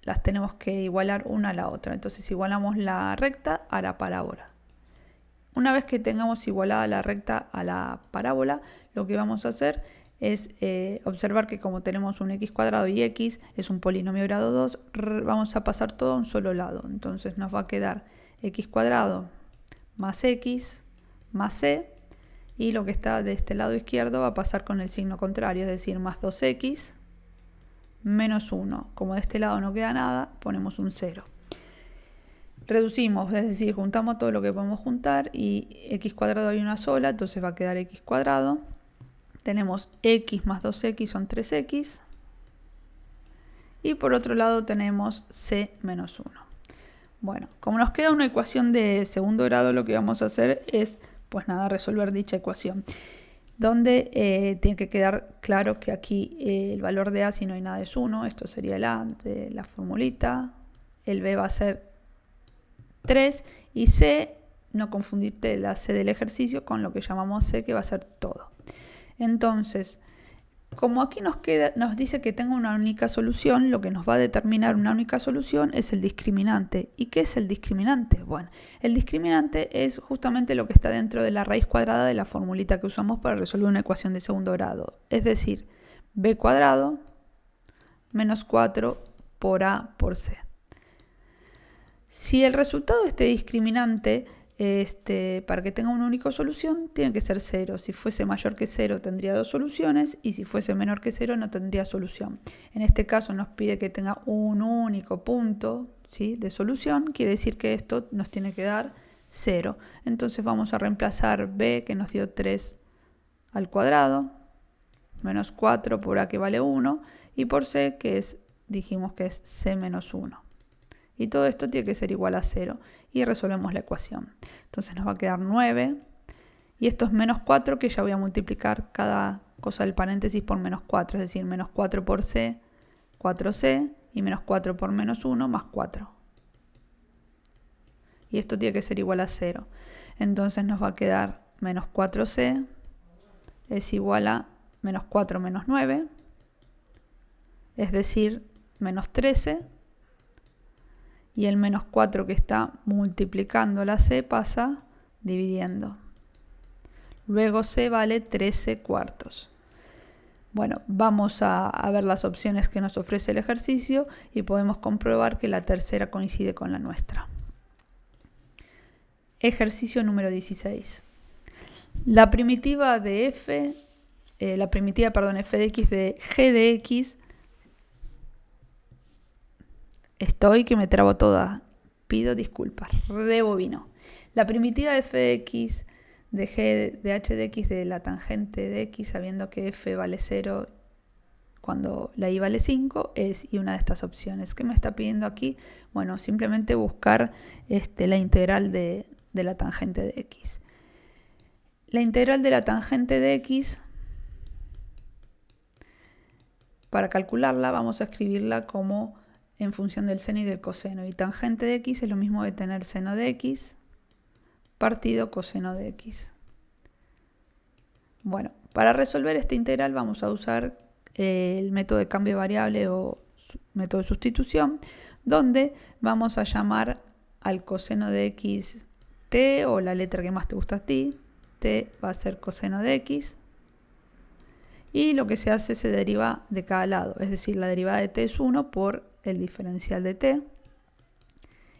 las tenemos que igualar una a la otra. Entonces igualamos la recta a la parábola. Una vez que tengamos igualada la recta a la parábola, lo que vamos a hacer es observar que como tenemos un x cuadrado y x es un polinomio de grado 2, vamos a pasar todo a un solo lado. Entonces nos va a quedar x cuadrado más x más c, y lo que está de este lado izquierdo va a pasar con el signo contrario, es decir, más 2x menos 1. Como de este lado no queda nada, ponemos un 0. Reducimos, es decir, juntamos todo lo que podemos juntar y x cuadrado hay una sola, entonces va a quedar x cuadrado. Tenemos x más 2x son 3x. Y por otro lado tenemos c menos 1. Bueno, como nos queda una ecuación de segundo grado, lo que vamos a hacer es, pues nada, resolver dicha ecuación. Donde tiene que quedar claro que aquí el valor de a, si no hay nada, es 1. Esto sería el a de la formulita. El b va a ser 3 y c, no confundirte la c del ejercicio con lo que llamamos c, que va a ser todo. Entonces, como aquí nos dice que tengo una única solución, lo que nos va a determinar una única solución es el discriminante. ¿Y qué es el discriminante? Bueno, el discriminante es justamente lo que está dentro de la raíz cuadrada de la formulita que usamos para resolver una ecuación de segundo grado. Es decir, b cuadrado menos 4 por a por c. Si el resultado de este discriminante, para que tenga una única solución, tiene que ser 0. Si fuese mayor que 0 tendría dos soluciones y si fuese menor que 0 no tendría solución. En este caso nos pide que tenga un único punto, ¿sí?, de solución. Quiere decir que esto nos tiene que dar 0. Entonces vamos a reemplazar b, que nos dio 3 al cuadrado, menos 4 por a, que vale 1, y por c, que dijimos que es c menos 1. Y todo esto tiene que ser igual a 0. Y resolvemos la ecuación. Entonces nos va a quedar 9. Y esto es menos 4, que ya voy a multiplicar cada cosa del paréntesis por menos 4. Es decir, menos 4 por c, 4c. Y menos 4 por menos 1, más 4. Y esto tiene que ser igual a 0. Entonces nos va a quedar menos 4c es igual a menos 4 menos 9. Es decir, menos 13. Y el menos 4 que está multiplicando la c pasa dividiendo. Luego c vale 13 cuartos. Bueno, vamos a ver las opciones que nos ofrece el ejercicio y podemos comprobar que la tercera coincide con la nuestra. Ejercicio número 16. La primitiva de f de x de g de x. Estoy que me trabo toda. Pido disculpas. Rebobino. La primitiva de f de x de g de h de x de la tangente de x, sabiendo que f vale 0 cuando la y vale 5, es y una de estas opciones. ¿Qué me está pidiendo aquí? Bueno, simplemente buscar la integral de la tangente de x. La integral de la tangente de x, para calcularla vamos a escribirla como en función del seno y del coseno. Y tangente de x es lo mismo de tener seno de x partido coseno de x. Bueno, para resolver esta integral vamos a usar el método de cambio de variable o método de sustitución, donde vamos a llamar al coseno de x t, o la letra que más te gusta a ti. T va a ser coseno de x. Y lo que se hace se deriva de cada lado, es decir, la derivada de t es 1 por el diferencial de t.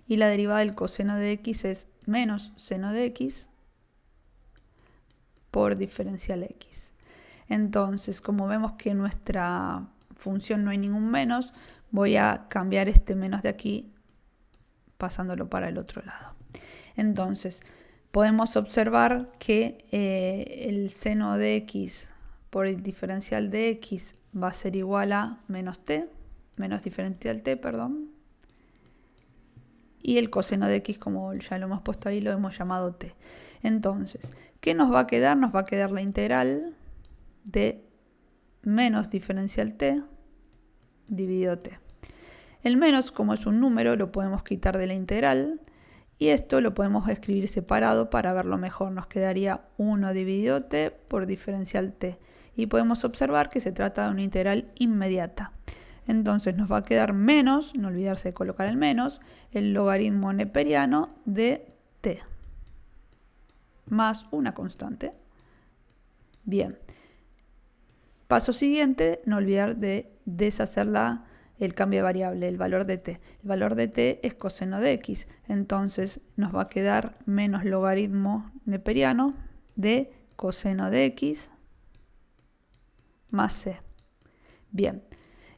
Y la derivada del coseno de x es menos seno de x por diferencial x. Entonces, como vemos que en nuestra función no hay ningún menos, voy a cambiar este menos de aquí pasándolo para el otro lado. Entonces, podemos observar que el seno de x por el diferencial de x va a ser igual a menos t, menos diferencial t, perdón. Y el coseno de x, como ya lo hemos puesto ahí, lo hemos llamado t. Entonces, ¿qué nos va a quedar? Nos va a quedar la integral de menos diferencial t dividido t. El menos, como es un número, lo podemos quitar de la integral. Y esto lo podemos escribir separado para verlo mejor. Nos quedaría 1 dividido t por diferencial t. Y podemos observar que se trata de una integral inmediata. Entonces nos va a quedar menos, no olvidarse de colocar el menos, el logaritmo neperiano de t, más una constante. Bien. Paso siguiente, no olvidar de deshacer el cambio de variable, el valor de t. El valor de t es coseno de x, entonces nos va a quedar menos logaritmo neperiano de coseno de x más c. Bien,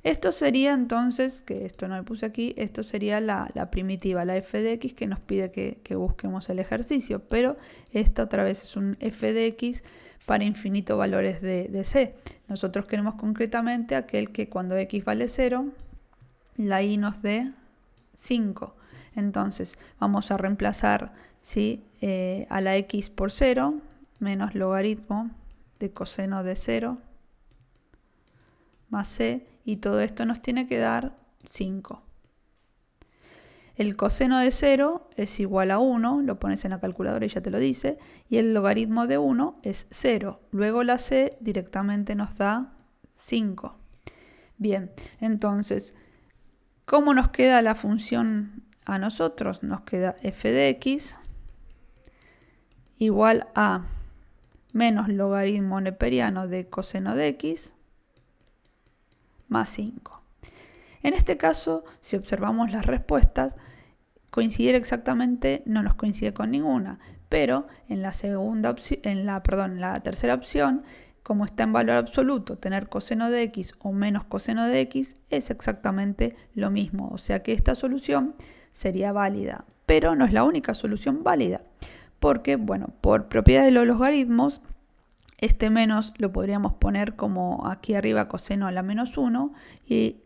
esto sería entonces, que esto no lo puse aquí, esto sería la primitiva, la f de x que nos pide que busquemos el ejercicio, pero esta otra vez es un f de x para infinitos valores de c. Nosotros queremos concretamente aquel que cuando x vale 0, la y nos dé 5. Entonces vamos a reemplazar, ¿sí?, a la x por 0, menos logaritmo de coseno de 0 más c, y todo esto nos tiene que dar 5. El coseno de 0 es igual a 1, lo pones en la calculadora y ya te lo dice, y el logaritmo de 1 es 0. Luego la c directamente nos da 5. Bien, entonces, ¿cómo nos queda la función a nosotros? Nos queda f de x igual a menos logaritmo neperiano de coseno de x más 5. En este caso, si observamos las respuestas, coincidir exactamente no nos coincide con ninguna, pero en la tercera opción, como está en valor absoluto, tener coseno de x o menos coseno de x es exactamente lo mismo, o sea que esta solución sería válida, pero no es la única solución válida, porque, bueno, por propiedad de los logaritmos, este menos lo podríamos poner como aquí arriba coseno a la menos 1 y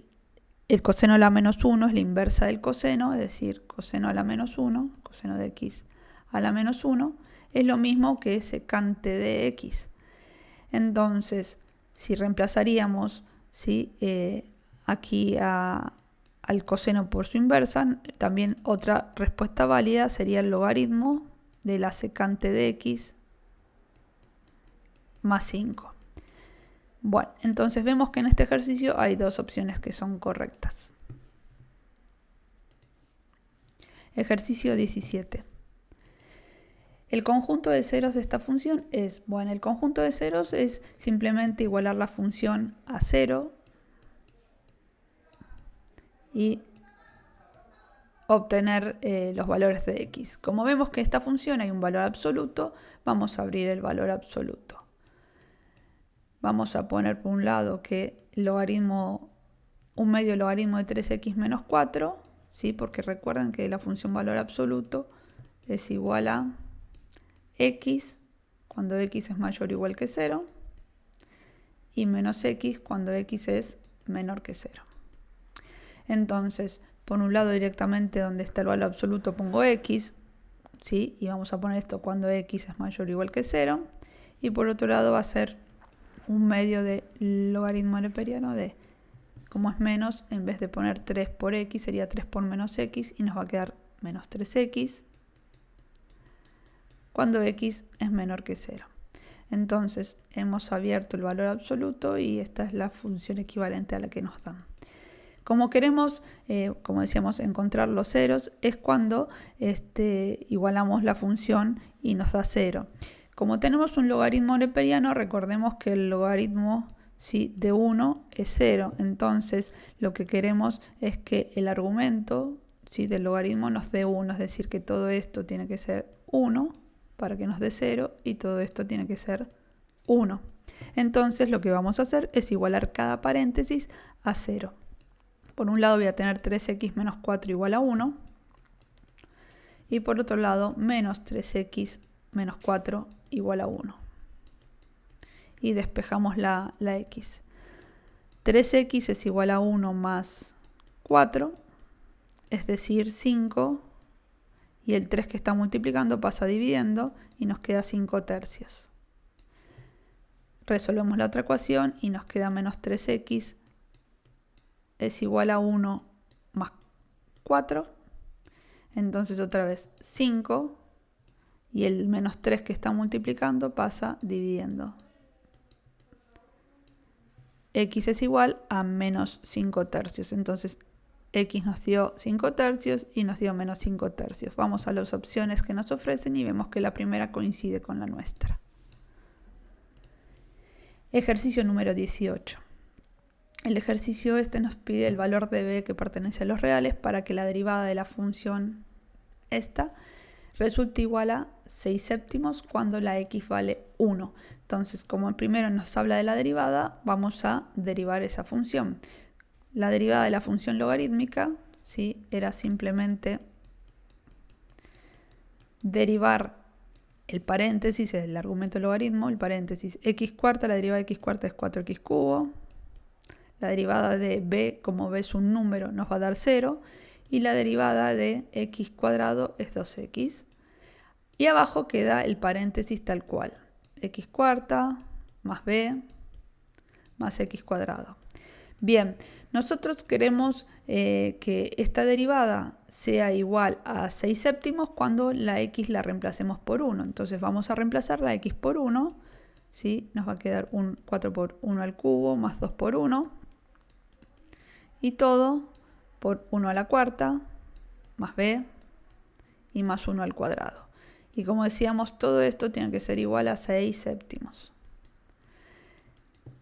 el coseno a la menos 1 es la inversa del coseno, es decir, coseno a la menos 1, coseno de x a la menos 1, es lo mismo que secante de x. Entonces, si reemplazaríamos aquí al coseno por su inversa, también otra respuesta válida sería el logaritmo de la secante de x más 5. Bueno, entonces vemos que en este ejercicio hay dos opciones que son correctas. Ejercicio 17. El conjunto de ceros de esta función es, bueno, el conjunto de ceros es simplemente igualar la función a 0 y obtener los valores de x. Como vemos que esta función hay un valor absoluto, vamos a abrir el valor absoluto. Vamos a poner por un lado que un medio logaritmo de 3x menos 4, ¿sí? Porque recuerden que la función valor absoluto es igual a x cuando x es mayor o igual que 0 y menos x cuando x es menor que 0. Entonces, por un lado directamente donde está el valor absoluto pongo x, ¿sí? Y vamos a poner esto cuando x es mayor o igual que 0. Y por otro lado va a ser un medio de logaritmo neperiano de, como es menos, en vez de poner 3 por x, sería 3 por menos x y nos va a quedar menos 3x cuando x es menor que 0. Entonces hemos abierto el valor absoluto y esta es la función equivalente a la que nos dan. Como queremos, como decíamos, encontrar los ceros, es cuando igualamos la función y nos da 0. Como tenemos un logaritmo neperiano, recordemos que el logaritmo de 1 es 0. Entonces lo que queremos es que el argumento del logaritmo nos dé 1, es decir, que todo esto tiene que ser 1 para que nos dé 0 y todo esto tiene que ser 1. Entonces lo que vamos a hacer es igualar cada paréntesis a 0. Por un lado voy a tener 3x menos 4 igual a 1 y por otro lado menos 3x menos 4 igual a 1. Y despejamos la x. 3x es igual a 1 más 4, es decir 5, y el 3 que está multiplicando pasa dividiendo y nos queda 5 tercios. Resolvemos la otra ecuación y nos queda menos 3x es igual a 1 más 4. Entonces otra vez 5 y el menos 3 que está multiplicando pasa dividiendo. X es igual a menos 5 tercios. Entonces x nos dio 5 tercios y nos dio menos 5 tercios. Vamos a las opciones que nos ofrecen y vemos que la primera coincide con la nuestra. Ejercicio número 18. El ejercicio nos pide el valor de b que pertenece a los reales para que la derivada de la función esta resulte igual a 6 séptimos cuando la x vale 1. Entonces, como primero nos habla de la derivada, vamos a derivar esa función. La derivada de la función logarítmica, ¿sí?, era simplemente derivar el paréntesis, el argumento logaritmo, el paréntesis x cuarta, la derivada de x cuarta es 4x cubo. La derivada de b, como b es un número, nos va a dar 0. Y la derivada de x cuadrado es 2x. Y abajo queda el paréntesis tal cual. X cuarta más b más x cuadrado. Bien, nosotros queremos que esta derivada sea igual a 6 séptimos cuando la x la reemplacemos por 1. Entonces vamos a reemplazar la x por 1. ¿Sí? Nos va a quedar un 4 por 1 al cubo más 2 por 1. Y todo por 1 a la cuarta más b y más 1 al cuadrado. Y como decíamos, todo esto tiene que ser igual a 6 séptimos.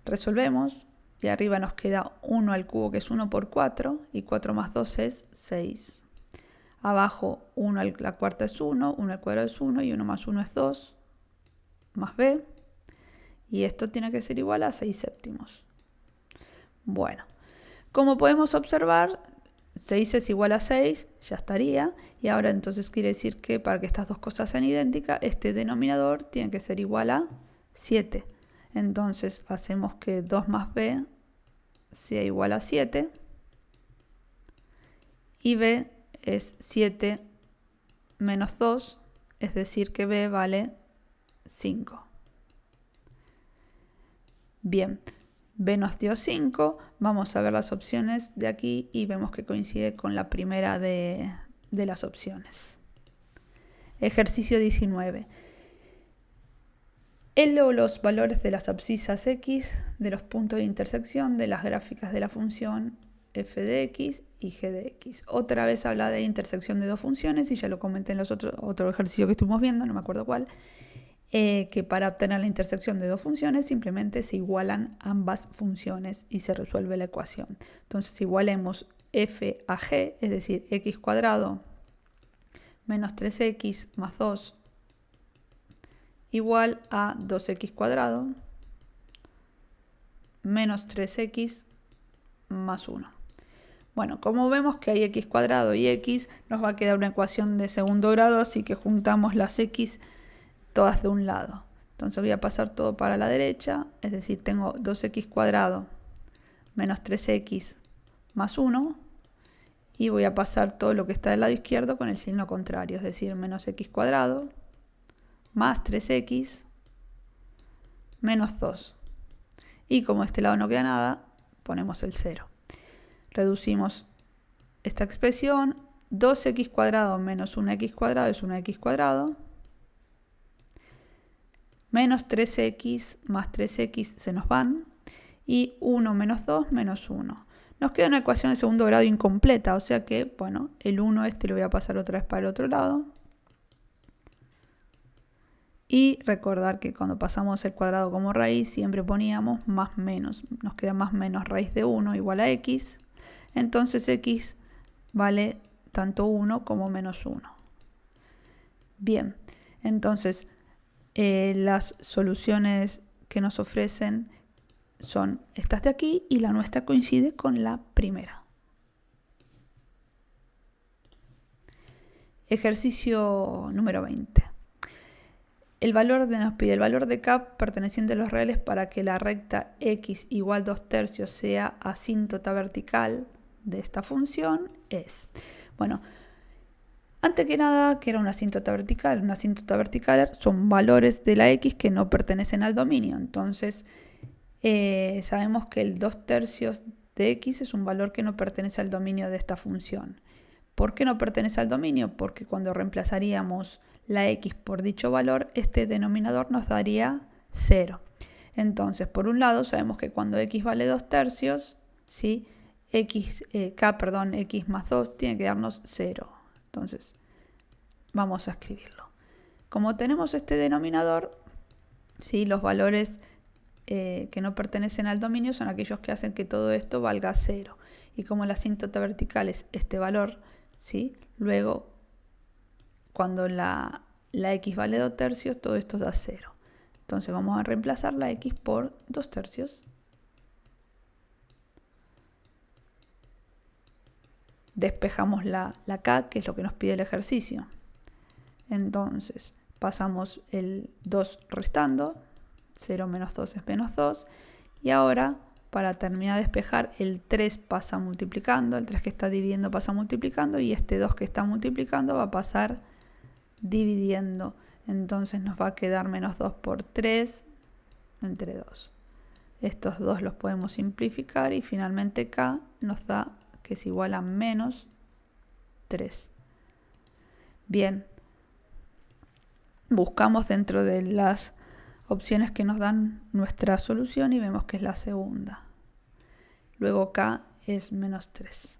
Resolvemos Y arriba nos queda 1 al cubo, que es 1 por 4, y 4 más 2 es 6. Abajo 1 a la cuarta es 1, 1 al cuadrado es 1, y 1 más 1 es 2, más b. Y esto tiene que ser igual a 6 séptimos. Bueno, como podemos observar, 6 es igual a 6, ya estaría. Y ahora entonces quiere decir que para que estas dos cosas sean idénticas, este denominador tiene que ser igual a 7. Entonces hacemos que 2 más b sea igual a 7. Y b es 7 menos 2, es decir que b vale 5. Bien, b nos dio 5, vamos a ver las opciones de aquí y vemos que coincide con la primera de las opciones. Ejercicio 19. Los valores de las abscisas x, de los puntos de intersección, de las gráficas de la función f de x y g de x. Otra vez habla de intersección de dos funciones y ya lo comenté en los otro ejercicio que estuvimos viendo, no me acuerdo cuál. Que para obtener la intersección de dos funciones simplemente se igualan ambas funciones y se resuelve la ecuación. Entonces igualemos f a g, es decir, x cuadrado menos 3x más 2 igual a 2x cuadrado menos 3x más 1. Bueno, como vemos que hay x cuadrado y x, nos va a quedar una ecuación de segundo grado, así que juntamos las x todas de un lado. Entonces voy a pasar todo para la derecha, es decir, tengo 2x cuadrado menos 3x más 1, y voy a pasar todo lo que está del lado izquierdo con el signo contrario, es decir, menos x cuadrado más 3x menos 2. Y como a este lado no queda nada, ponemos el 0. Reducimos esta expresión, 2x cuadrado menos 1x cuadrado es 1x cuadrado, menos 3x más 3x se nos van, y 1 menos 2 menos 1. Nos queda una ecuación de segundo grado incompleta, o sea que, bueno, el 1 lo voy a pasar otra vez para el otro lado. Y recordar que cuando pasamos el cuadrado como raíz, siempre poníamos más menos. Nos queda más menos raíz de 1 igual a x. Entonces x vale tanto 1 como menos 1. Bien, entonces las soluciones que nos ofrecen son estas de aquí y la nuestra coincide con la primera. Ejercicio número 20. Nos pide el valor de k perteneciente a los reales para que la recta x igual 2/3 sea asíntota vertical de esta función es. Bueno, antes que nada, ¿qué era una asíntota vertical? Una asíntota vertical son valores de la x que no pertenecen al dominio. Entonces, sabemos que el 2/3 de x es un valor que no pertenece al dominio de esta función. ¿Por qué no pertenece al dominio? Porque cuando reemplazaríamos la x por dicho valor, este denominador nos daría 0. Entonces, por un lado, sabemos que cuando x vale 2/3, ¿sí? x más 2 tiene que darnos 0. Entonces, vamos a escribirlo. Como tenemos este denominador, ¿sí? Los valores que no pertenecen al dominio son aquellos que hacen que todo esto valga 0. Y como la asíntota vertical es este valor, ¿sí? Luego, cuando la x vale 2/3, todo esto da 0. Entonces vamos a reemplazar la x por 2/3. Despejamos la k, que es lo que nos pide el ejercicio. Entonces pasamos el 2 restando, 0 menos 2 es menos 2. Y ahora, para terminar de despejar, el 3 pasa multiplicando, el 3 que está dividiendo pasa multiplicando, y este 2 que está multiplicando va a pasar dividiendo. Entonces nos va a quedar menos 2 por 3 entre 2. Estos dos los podemos simplificar y finalmente k nos da que es igual a menos 3. Bien, buscamos dentro de las opciones que nos dan nuestra solución y vemos que es la segunda. Luego k es menos 3.